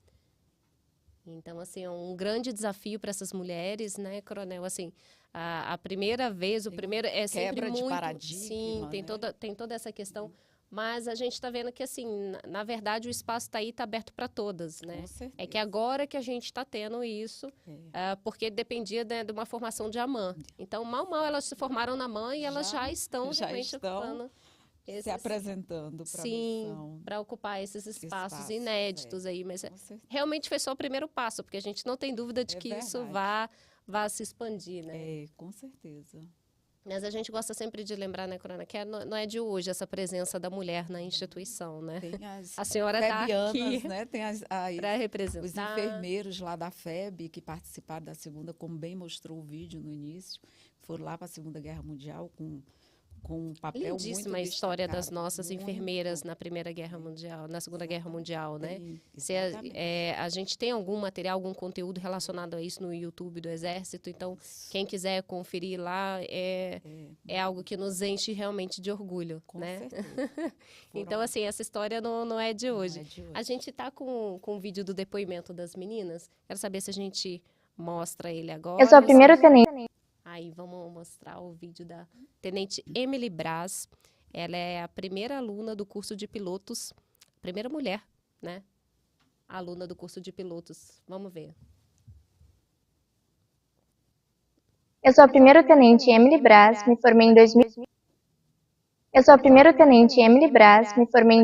Speaker 1: Então, assim, é um grande desafio para essas mulheres, né, Coronel? Assim, a primeira vez, o primeiro é sempre
Speaker 5: quebra de
Speaker 1: muito...
Speaker 5: paradigma,
Speaker 1: Sim,
Speaker 5: né?
Speaker 1: tem toda essa questão, mas a gente está vendo que, assim, na verdade, o espaço está aí, está aberto para todas, né?
Speaker 5: Com certeza.
Speaker 1: É que agora que a gente está tendo isso, porque dependia, né, de uma formação de AMAN. Então, mal elas se formaram na AMAN e elas já estão realmente ocupando...
Speaker 5: se apresentando para a missão.
Speaker 1: para ocupar esses espaços inéditos aí, mas realmente foi só o primeiro passo, porque a gente não tem dúvida de que isso vá se expandir, né?
Speaker 5: Com certeza.
Speaker 1: Mas a gente gosta sempre de lembrar, né, Corona, que não é de hoje essa presença da mulher na instituição, né?
Speaker 5: Tem as
Speaker 1: a senhora está aqui,
Speaker 5: né? Tem
Speaker 1: para representar.
Speaker 5: Os enfermeiros lá da FEB que participaram da Segunda, como bem mostrou o vídeo no início, foram lá para a Segunda Guerra Mundial com um papel
Speaker 1: lindíssima
Speaker 5: muito
Speaker 1: a história
Speaker 5: destacado,
Speaker 1: das nossas
Speaker 5: muito.
Speaker 1: enfermeiras na Primeira Guerra Mundial, na Segunda Guerra Mundial, né?
Speaker 5: Exatamente.
Speaker 1: A gente tem algum material, algum conteúdo relacionado a isso no YouTube do Exército, então quem quiser conferir lá é algo que nos enche realmente de orgulho,
Speaker 5: Com
Speaker 1: né?
Speaker 5: certeza.
Speaker 1: Então, assim, essa história não é de hoje.
Speaker 5: Não é de hoje.
Speaker 1: A gente está com o vídeo do depoimento das meninas, quero saber se a gente mostra ele agora.
Speaker 8: Eu sou a primeira tenente.
Speaker 1: Aí vamos mostrar o vídeo da Tenente Emily Braz. Ela é a primeira aluna do curso de pilotos, primeira mulher, né? Aluna do curso de pilotos. Vamos ver.
Speaker 8: Eu sou a primeira tenente Emily Braz, me formei em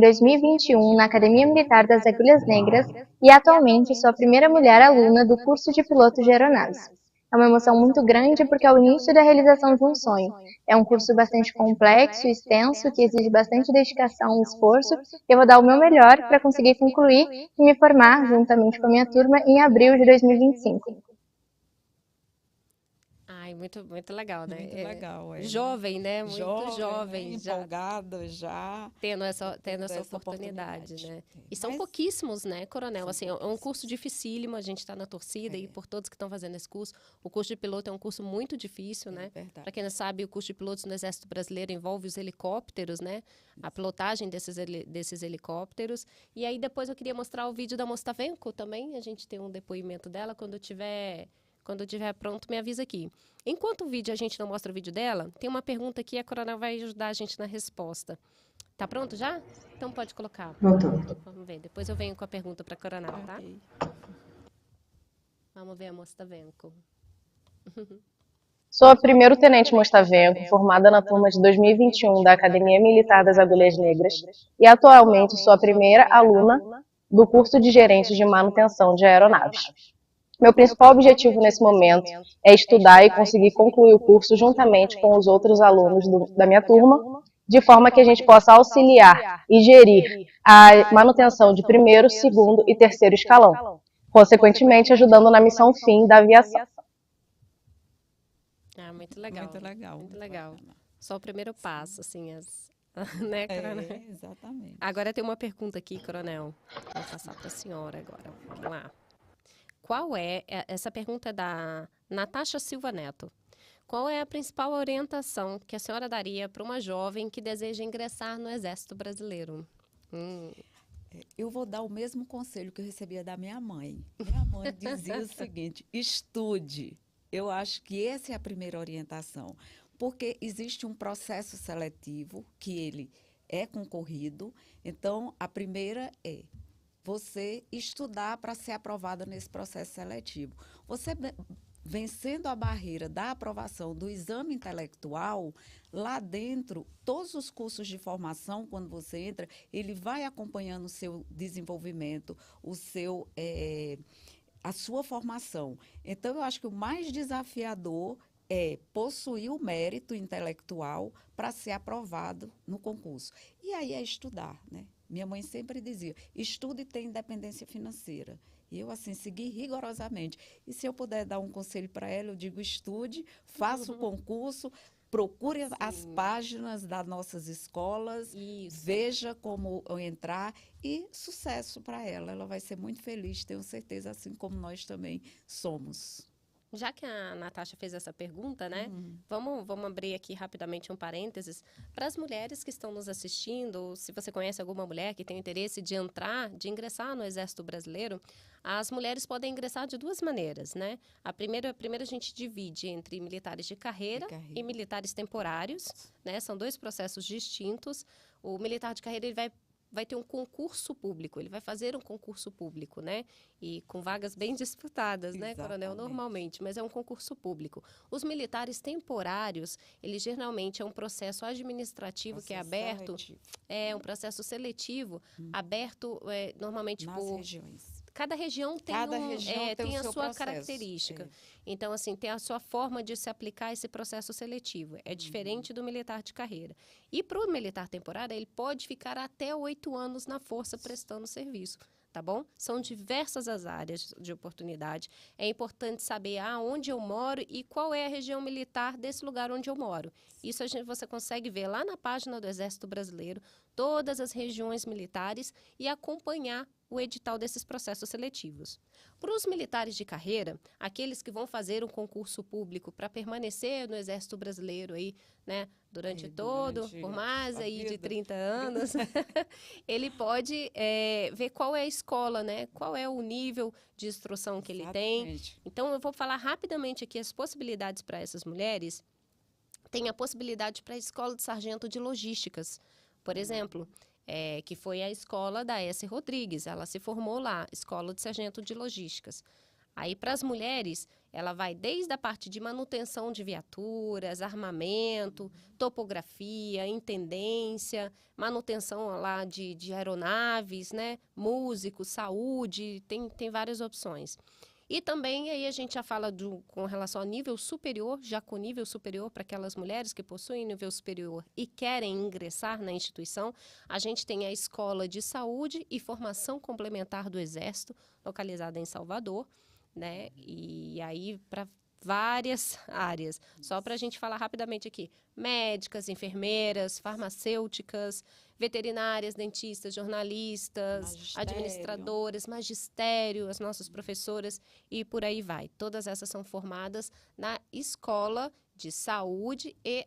Speaker 8: 2021 na Academia Militar das Agulhas Negras e atualmente sou a primeira mulher aluna do curso de piloto de aeronaves. É uma emoção muito grande porque é o início da realização de um sonho. É um curso bastante complexo e extenso que exige bastante dedicação e esforço e eu vou dar o meu melhor para conseguir concluir e me formar juntamente com a minha turma em abril de 2025.
Speaker 1: Ai, muito legal, né?
Speaker 5: Muito legal.
Speaker 1: Jovem, né? Muito jovem.
Speaker 5: Empolgada já.
Speaker 1: Tendo essa oportunidade, né? E são pouquíssimos, né, Coronel? Assim, é um curso dificílimo, a gente está na torcida e por todos que estão fazendo esse curso. O curso de piloto é um curso muito difícil, né? Para quem não sabe, o curso de pilotos no Exército Brasileiro envolve os helicópteros, né? A pilotagem desses helicópteros. E aí depois eu queria mostrar o vídeo da Mostavenko também. A gente tem um depoimento dela. Quando tiver pronto, me avisa aqui. Enquanto o vídeo, a gente não mostra o vídeo dela, tem uma pergunta aqui e a Coronel vai ajudar a gente na resposta. Tá pronto já? Então pode colocar.
Speaker 7: Voltou.
Speaker 1: Vamos ver. Depois eu venho com a pergunta para a Coronel, tá? Vamos ver a Mostavenko.
Speaker 8: Sou a primeira tenente Mostavenko, formada na turma de 2021 da Academia Militar das Agulhas Negras e atualmente sou a primeira aluna do curso de gerente de manutenção de aeronaves. Meu principal objetivo nesse momento é estudar e conseguir concluir o curso juntamente com os outros alunos da minha turma, de forma que a gente possa auxiliar e gerir a manutenção de primeiro, segundo e terceiro escalão, consequentemente ajudando na missão fim da aviação.
Speaker 1: Ah, muito legal.
Speaker 5: Muito legal.
Speaker 1: Muito legal. Só o primeiro passo, assim, né, Coronel?
Speaker 5: Exatamente.
Speaker 1: Agora tem uma pergunta aqui, Coronel. Vou passar para a senhora agora. Vamos lá. Essa pergunta é da Natasha Silva Neto. Qual é a principal orientação que a senhora daria para uma jovem que deseja ingressar no Exército Brasileiro?
Speaker 5: Eu vou dar o mesmo conselho que eu recebia da minha mãe. Minha mãe dizia o seguinte: estude. Eu acho que essa é a primeira orientação, porque existe um processo seletivo que ele é concorrido. Então, a primeira é você estudar para ser aprovada nesse processo seletivo. Você vencendo a barreira da aprovação do exame intelectual, lá dentro, todos os cursos de formação, quando você entra, ele vai acompanhando o seu desenvolvimento, a sua formação. Então, eu acho que o mais desafiador é possuir o mérito intelectual para ser aprovado no concurso. E aí é estudar, né? Minha mãe sempre dizia, estude e tenha independência financeira. E eu, assim, segui rigorosamente. E se eu puder dar um conselho para ela, eu digo, estude, faça o concurso, procure as páginas das nossas escolas, veja como entrar e sucesso para ela. Ela vai ser muito feliz, tenho certeza, assim como nós também somos.
Speaker 1: Já que a Natasha fez essa pergunta, né? Vamos abrir aqui rapidamente um parênteses. Para as mulheres que estão nos assistindo, ou se você conhece alguma mulher que tem interesse de ingressar no Exército Brasileiro, as mulheres podem ingressar de duas maneiras, né? A primeira a gente divide entre militares de carreira e militares temporários, né? São dois processos distintos. O militar de carreira, ele vai ter um concurso público, ele vai fazer um concurso público, né? E com vagas bem disputadas, né, Coronel, normalmente, mas é um concurso público. Os militares temporários, ele geralmente é um processo administrativo que é aberto, é um processo seletivo, aberto normalmente
Speaker 5: nas
Speaker 1: por
Speaker 5: regiões.
Speaker 1: Cada região tem, tem a sua processo. Característica. Então, assim, tem a sua forma de se aplicar esse processo seletivo. É diferente do militar de carreira. E para o militar temporário, ele pode ficar até 8 anos na força prestando serviço. Tá bom? São diversas as áreas de oportunidade. É importante saber onde eu moro e qual é a região militar desse lugar onde eu moro. Isso você consegue ver lá na página do Exército Brasileiro, todas as regiões militares e acompanhar o edital desses processos seletivos. Para os militares de carreira, aqueles que vão fazer um concurso público para permanecer no Exército Brasileiro aí, né, durante por mais aí de 30 anos, ele pode ver qual é a escola, né, qual é o nível de instrução que ele tem. Então, eu vou falar rapidamente aqui as possibilidades para essas mulheres. Tem a possibilidade para a escola de sargento de logísticas, por exemplo, que foi a escola da S. Rodrigues. Ela se formou lá, Escola de Sargento de Logísticas. Aí, para as mulheres, ela vai desde a parte de manutenção de viaturas, armamento, topografia, intendência, manutenção lá de aeronaves, né? Músicos, saúde, tem várias opções. E também aí a gente já fala com relação ao nível superior, já com nível superior para aquelas mulheres que possuem nível superior e querem ingressar na instituição, a gente tem a Escola de Saúde e Formação Complementar do Exército, localizada em Salvador, né? E aí para várias áreas. Só para a gente falar rapidamente aqui: médicas, enfermeiras, farmacêuticas, veterinárias, dentistas, jornalistas, administradoras, magistério, as nossas professoras e por aí vai. Todas essas são formadas na Escola de Saúde e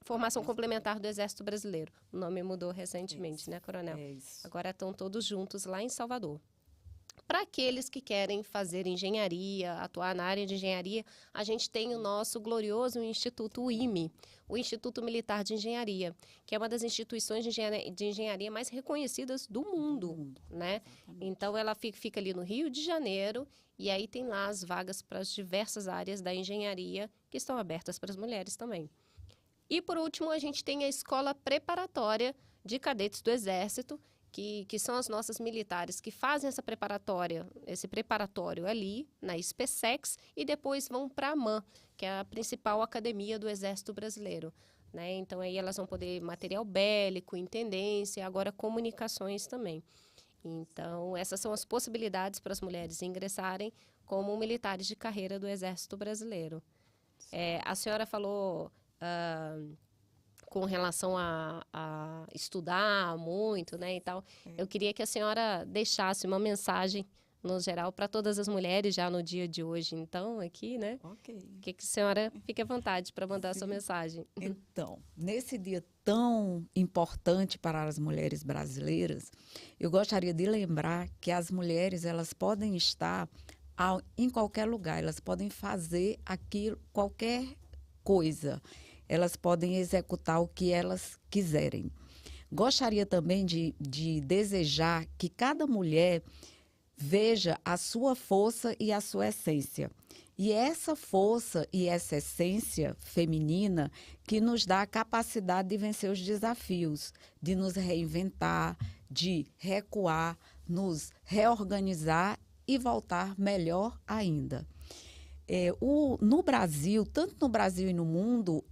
Speaker 1: Formação Complementar do Exército Brasileiro. O nome mudou recentemente, né, Coronel? Agora estão todos juntos lá em Salvador. Para aqueles que querem fazer engenharia, atuar na área de engenharia, a gente tem o nosso glorioso Instituto, o IME, o Instituto Militar de Engenharia, que é uma das instituições de engenharia mais reconhecidas do mundo, né? Então, ela fica ali no Rio de Janeiro, e aí tem lá as vagas para as diversas áreas da engenharia que estão abertas para as mulheres também. E, por último, a gente tem a Escola Preparatória de Cadetes do Exército, que são as nossas militares que fazem esse preparatório ali na SPSEX e depois vão para a AMAN, que é a principal academia do Exército Brasileiro, né? Então, aí elas vão poder material bélico, intendência, agora comunicações também. Então, essas são as possibilidades para as mulheres ingressarem como militares de carreira do Exército Brasileiro. A senhora falou com relação a estudar muito, né, e tal. Eu queria que a senhora deixasse uma mensagem, no geral, para todas as mulheres já no dia de hoje, então, aqui, né? Que a senhora fique à vontade para mandar a sua mensagem.
Speaker 5: Então, nesse dia tão importante para as mulheres brasileiras, eu gostaria de lembrar que as mulheres, elas podem estar em qualquer lugar, elas podem fazer qualquer coisa. Elas podem executar o que elas quiserem. Gostaria também de desejar que cada mulher veja a sua força e a sua essência. E essa força e essa essência feminina que nos dá a capacidade de vencer os desafios, de nos reinventar, de recuar, nos reorganizar e voltar melhor ainda. No Brasil, tanto no Brasil e no mundo,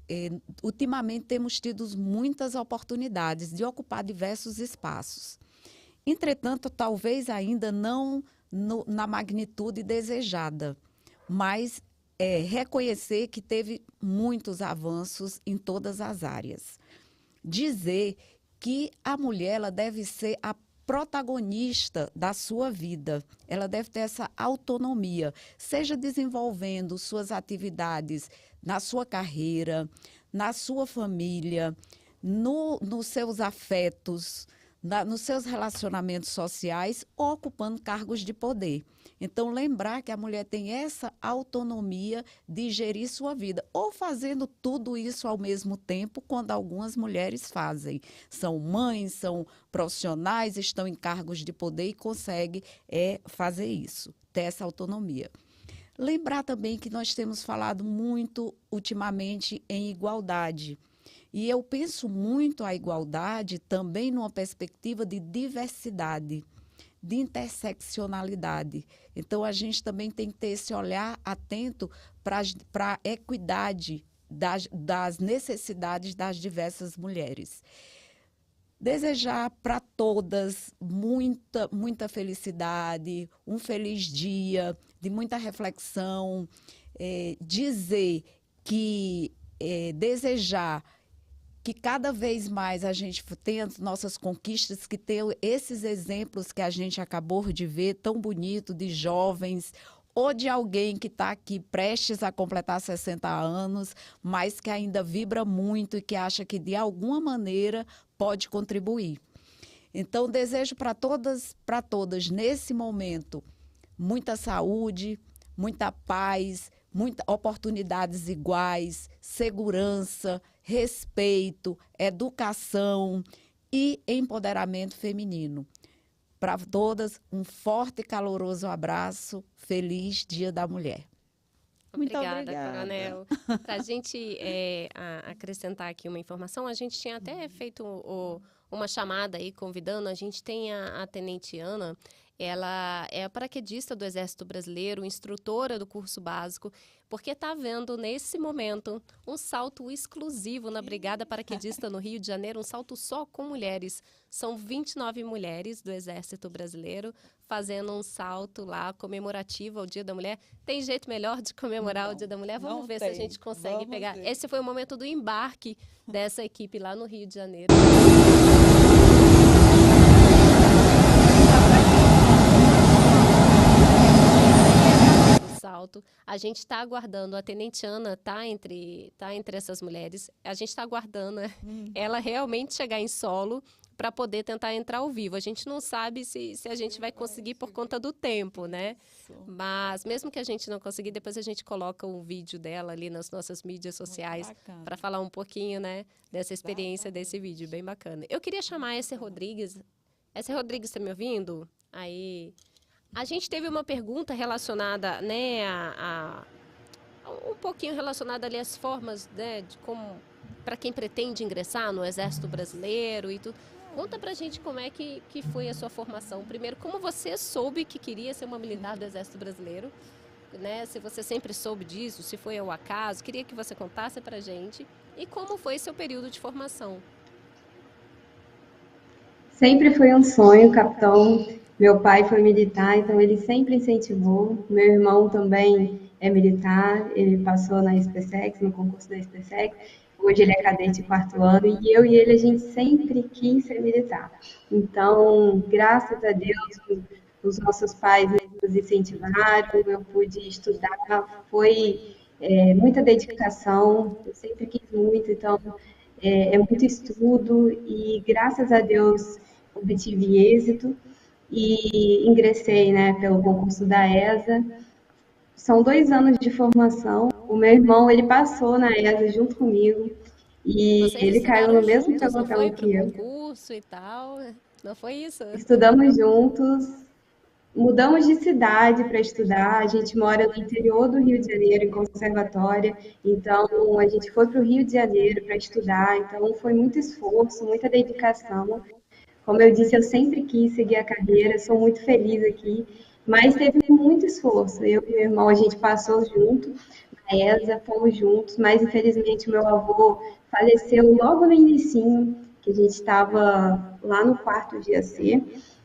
Speaker 5: ultimamente temos tido muitas oportunidades de ocupar diversos espaços. Entretanto, talvez ainda não na magnitude desejada, mas reconhecer que teve muitos avanços em todas as áreas. Dizer que a mulher ela deve ser a protagonista da sua vida. Ela deve ter essa autonomia, seja desenvolvendo suas atividades na sua carreira, na sua família, nos seus afetos, nos seus relacionamentos sociais, ocupando cargos de poder. Então, lembrar que a mulher tem essa autonomia de gerir sua vida, ou fazendo tudo isso ao mesmo tempo, quando algumas mulheres fazem. São mães, são profissionais, estão em cargos de poder e conseguem fazer isso, ter essa autonomia. Lembrar também que nós temos falado muito ultimamente em igualdade. E eu penso muito a igualdade também numa perspectiva de diversidade, de interseccionalidade. Então, a gente também tem que ter esse olhar atento para a equidade das necessidades das diversas mulheres. Desejar para todas muita felicidade, um feliz dia, de muita reflexão, dizer que desejar que cada vez mais a gente tenha as nossas conquistas, que tenha esses exemplos que a gente acabou de ver, tão bonito, de jovens, ou de alguém que está aqui prestes a completar 60 anos, mas que ainda vibra muito e que acha que, de alguma maneira, pode contribuir. Então, desejo para todas, nesse momento, muita saúde, muita paz, muitas oportunidades iguais, segurança, respeito, educação e empoderamento feminino. Para todas, um forte e caloroso abraço. Feliz Dia da Mulher.
Speaker 1: Obrigada, Coronel. Para a gente acrescentar aqui uma informação, a gente tinha até feito uma chamada aí, convidando, a gente tem a Tenente Ana. Ela é paraquedista do Exército Brasileiro, instrutora do curso básico, porque está havendo, nesse momento, um salto exclusivo na Brigada Paraquedista no Rio de Janeiro, um salto só com mulheres. São 29 mulheres do Exército Brasileiro fazendo um salto lá comemorativo ao Dia da Mulher. Tem jeito melhor de comemorar o Dia da Mulher? Vamos ver se a gente consegue pegar. Esse foi o momento do embarque dessa equipe lá no Rio de Janeiro. Salto. A gente está aguardando, a Tenente Ana está entre essas mulheres, a gente está aguardando ela realmente chegar em solo para poder tentar entrar ao vivo. A gente não sabe se a gente vai conseguir por conta do tempo, né? Mas mesmo que a gente não conseguir, depois a gente coloca um vídeo dela ali nas nossas mídias sociais para falar um pouquinho, né, dessa experiência desse vídeo, bem bacana. Eu queria chamar a Esser Rodrigues. Esser Rodrigues, está me ouvindo? Aí... A gente teve uma pergunta relacionada, né, um pouquinho relacionada ali às formas, né, de como, para quem pretende ingressar no Exército Brasileiro e tudo. Conta pra gente como é que foi a sua formação. Primeiro, como você soube que queria ser uma militar do Exército Brasileiro, né? Se você sempre soube disso, se foi ao acaso, queria que você contasse pra gente. E como foi seu período de formação?
Speaker 7: Sempre foi um sonho, capitão. Meu pai foi militar, então ele sempre incentivou. Meu irmão também é militar, ele passou na SpaceX, no concurso da SpaceX. Hoje ele é cadete 4º ano e eu e ele, a gente sempre quis ser militar. Então, graças a Deus, os nossos pais nos incentivaram, eu pude estudar, foi muita dedicação, eu sempre quis muito, então é muito estudo e graças a Deus obtive êxito. E ingressei, né, pelo concurso da ESA. São 2 anos de formação. O meu irmão, ele passou na ESA junto comigo e ele caiu no mesmo pelotão que eu.
Speaker 1: Concurso e tal, não foi isso?
Speaker 7: Estudamos juntos, mudamos de cidade para estudar. A gente mora no interior do Rio de Janeiro, em Conservatória. Então, a gente foi para o Rio de Janeiro para estudar. Então, foi muito esforço, muita dedicação. Como eu disse, eu sempre quis seguir a carreira, sou muito feliz aqui, mas teve muito esforço. Eu e meu irmão, a gente passou junto na ESA, fomos juntos, mas infelizmente meu avô faleceu logo no inicinho, que a gente estava lá no 4º GAC,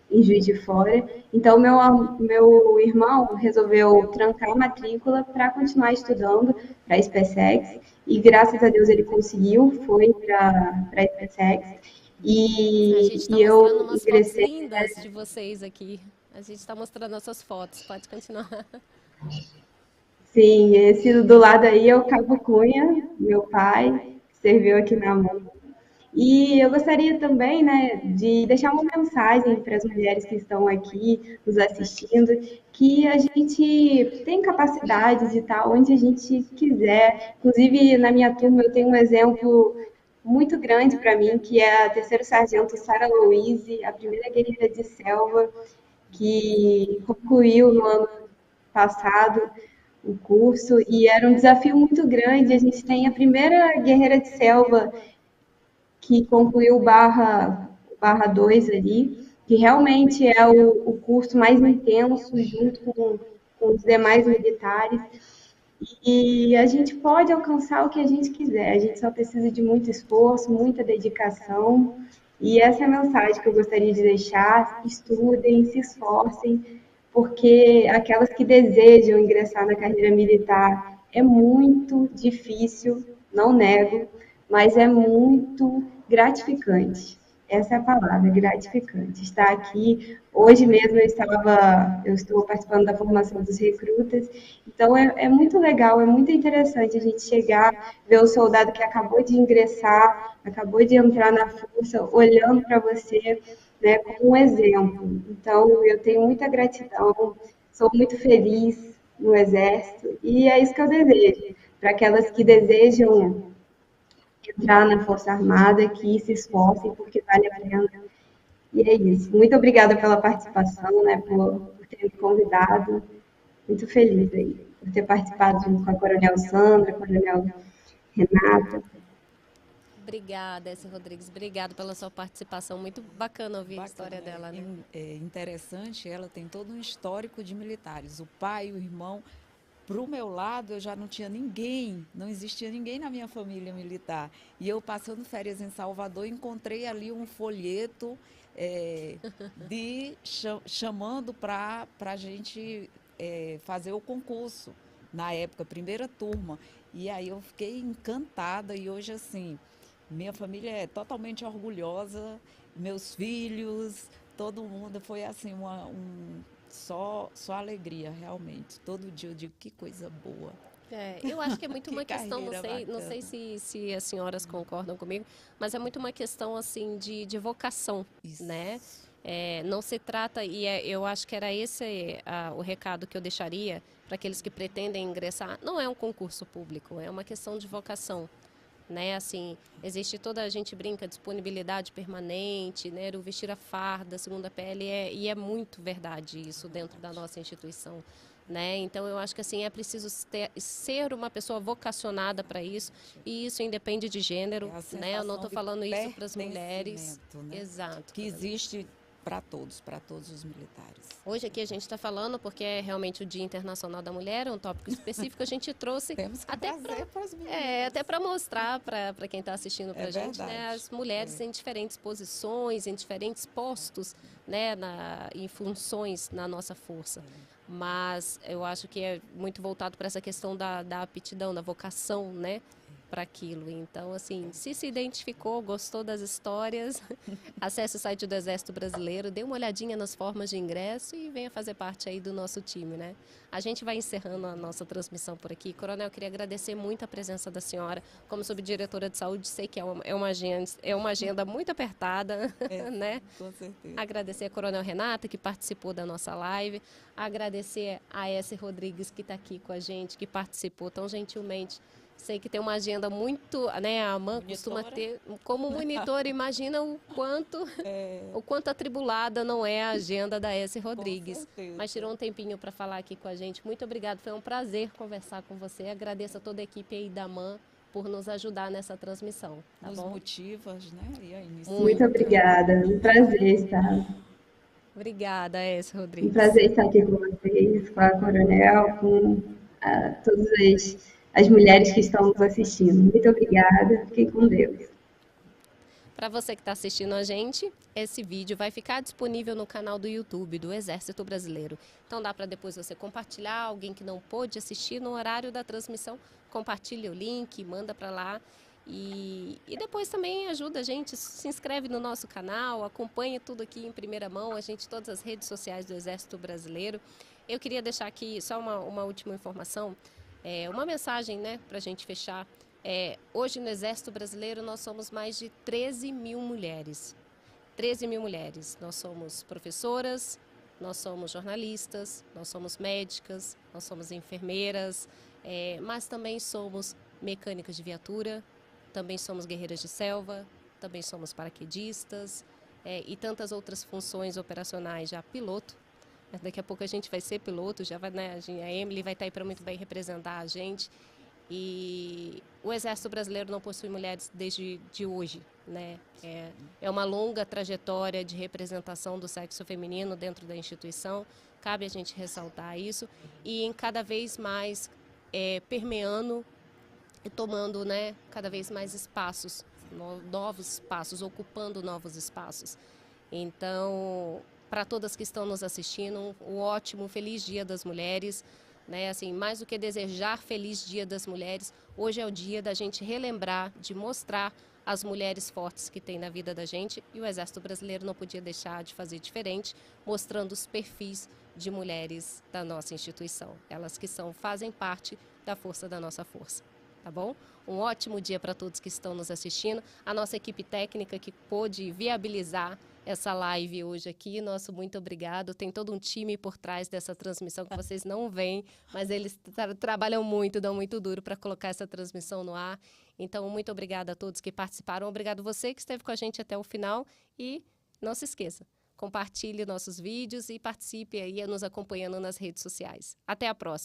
Speaker 7: em Juiz de Fora. Então, meu irmão resolveu trancar a matrícula para continuar estudando para a SpaceX, e graças a Deus ele conseguiu, foi para a SpaceX.
Speaker 1: A gente está
Speaker 7: e eu
Speaker 1: mostrando umas fotos
Speaker 7: ingressei.
Speaker 1: lindas de vocês aqui. A gente está mostrando nossas fotos. Pode continuar.
Speaker 7: Sim, esse do lado aí é o Cabo Cunha, meu pai, que serviu aqui na mão. E eu gostaria também, né, de deixar uma mensagem para as mulheres que estão aqui nos assistindo, que a gente tem capacidade de estar onde a gente quiser. Inclusive, na minha turma, eu tenho um exemplo muito grande para mim, que é a terceiro sargento Sara Louise, a primeira guerreira de selva, que concluiu no ano passado o curso, e era um desafio muito grande. A gente tem a primeira guerreira de selva que concluiu barra 2 ali, que realmente é o curso mais intenso, junto com os demais militares. E a gente pode alcançar o que a gente quiser, a gente só precisa de muito esforço, muita dedicação. E essa é a mensagem que eu gostaria de deixar: estudem, se esforcem, porque aquelas que desejam ingressar na carreira militar é muito difícil, não nego, mas é muito gratificante. Essa é a palavra, gratificante. Estar aqui, hoje mesmo eu estou participando da formação dos recrutas, então é muito legal, é muito interessante a gente chegar, ver o soldado que acabou de ingressar, acabou de entrar na força, olhando para você, né, como um exemplo. Então, eu tenho muita gratidão, sou muito feliz no Exército, e é isso que eu desejo, para aquelas que desejam entrar na Força Armada, que se esforcem, porque vale a pena. E é isso. Muito obrigada pela participação, né, por ter me convidado. Muito feliz aí, por ter participado junto com a Coronel Sandra, Coronel Renata.
Speaker 1: Obrigada, Essi Rodrigues. Obrigada pela sua participação. Muito bacana ouvir a história dela, né?
Speaker 5: É interessante, ela tem todo um histórico de militares. O pai, o irmão. Para o meu lado, eu já não tinha ninguém, não existia ninguém na minha família militar. E eu, passando férias em Salvador, encontrei ali um folheto chamando para a gente fazer o concurso, na época, primeira turma. E aí eu fiquei encantada e hoje, assim, minha família é totalmente orgulhosa, meus filhos, todo mundo, foi assim, só alegria, realmente. Todo dia eu digo, que coisa boa.
Speaker 1: Eu acho que é muito
Speaker 5: Que
Speaker 1: uma questão, não
Speaker 5: carreira
Speaker 1: sei se as senhoras concordam comigo, mas é muito uma questão assim de vocação,
Speaker 5: Isso.
Speaker 1: né? Não se trata, eu acho que era esse o recado que eu deixaria para aqueles que pretendem ingressar. Não é um concurso público, é uma questão de vocação. Né, assim, existe toda, a gente brinca, disponibilidade permanente, né, o vestir a farda, segunda pele, e é muito verdade isso dentro da nossa instituição, né? Então eu acho que assim é preciso ser uma pessoa vocacionada para isso, e isso independe de gênero, né? Eu não estou falando isso para as mulheres,
Speaker 5: né?
Speaker 1: Exato,
Speaker 5: que existe para todos os militares.
Speaker 1: Hoje aqui a gente está falando porque é realmente o Dia Internacional da Mulher, é um tópico específico, a gente trouxe até para mostrar para quem está assistindo para a gente, né, as mulheres em diferentes posições, em diferentes postos, né, em funções na nossa força. Mas eu acho que é muito voltado para essa questão da aptidão, da vocação, né, para aquilo. Então, assim, se identificou, gostou das histórias, acesse o site do Exército Brasileiro, dê uma olhadinha nas formas de ingresso e venha fazer parte aí do nosso time, né? A gente vai encerrando a nossa transmissão por aqui. Coronel, eu queria agradecer muito a presença da senhora. Como subdiretora de saúde, sei que é uma agenda muito apertada, né?
Speaker 5: Com certeza.
Speaker 1: Agradecer a Coronel Renata, que participou da nossa live. Agradecer a Essi Rodrigues, que está aqui com a gente, que participou tão gentilmente. Sei que tem uma agenda muito, né, a AMAN costuma ter, como monitor, imagina o quanto atribulada não é a agenda da Essi Rodrigues. Mas tirou um tempinho para falar aqui com a gente. Muito obrigada, foi um prazer conversar com você. Agradeço a toda a equipe aí da AMAN por nos ajudar nessa transmissão. Tá
Speaker 5: nos
Speaker 1: bom?
Speaker 5: motivas, né?
Speaker 7: Muito obrigada, um prazer estar.
Speaker 1: Obrigada, Essi Rodrigues.
Speaker 7: Um prazer estar aqui com vocês, com a Coronel, com todas as mulheres que estão nos assistindo. Muito obrigada, fiquem com Deus.
Speaker 1: Para você que está assistindo a gente, esse vídeo vai ficar disponível no canal do YouTube do Exército Brasileiro. Então dá para depois você compartilhar, alguém que não pôde assistir no horário da transmissão, compartilha o link, manda para lá. E depois também ajuda a gente, se inscreve no nosso canal, acompanha tudo aqui em primeira mão, a gente, todas as redes sociais do Exército Brasileiro. Eu queria deixar aqui só uma última informação, uma mensagem, né, para a gente fechar. Hoje no Exército Brasileiro nós somos mais de 13 mil mulheres. 13 mil mulheres. Nós somos professoras, nós somos jornalistas, nós somos médicas, nós somos enfermeiras, mas também somos mecânicas de viatura, também somos guerreiras de selva, também somos paraquedistas e tantas outras funções operacionais, já piloto. Daqui a pouco a gente vai ser piloto, já vai, né, a Emily vai estar aí para muito bem representar a gente. E o Exército Brasileiro não possui mulheres desde hoje, né? É uma longa trajetória de representação do sexo feminino dentro da instituição, cabe a gente ressaltar isso, e em cada vez mais permeando e tomando, né, cada vez mais espaços, novos espaços, ocupando novos espaços. Então, para todas que estão nos assistindo, um ótimo, feliz Dia das Mulheres. Né, assim, mais do que desejar feliz Dia das Mulheres, hoje é o dia da gente relembrar, de mostrar as mulheres fortes que tem na vida da gente, e o Exército Brasileiro não podia deixar de fazer diferente, mostrando os perfis de mulheres da nossa instituição, elas que fazem parte da força da nossa força, tá bom? Um ótimo dia para todos que estão nos assistindo, a nossa equipe técnica que pôde viabilizar essa live hoje aqui, nosso muito obrigado. Tem todo um time por trás dessa transmissão que vocês não veem, mas eles trabalham muito, dão muito duro para colocar essa transmissão no ar. Então, muito obrigada a todos que participaram. Obrigado você que esteve com a gente até o final e não se esqueça, compartilhe nossos vídeos e participe aí nos acompanhando nas redes sociais. Até a próxima.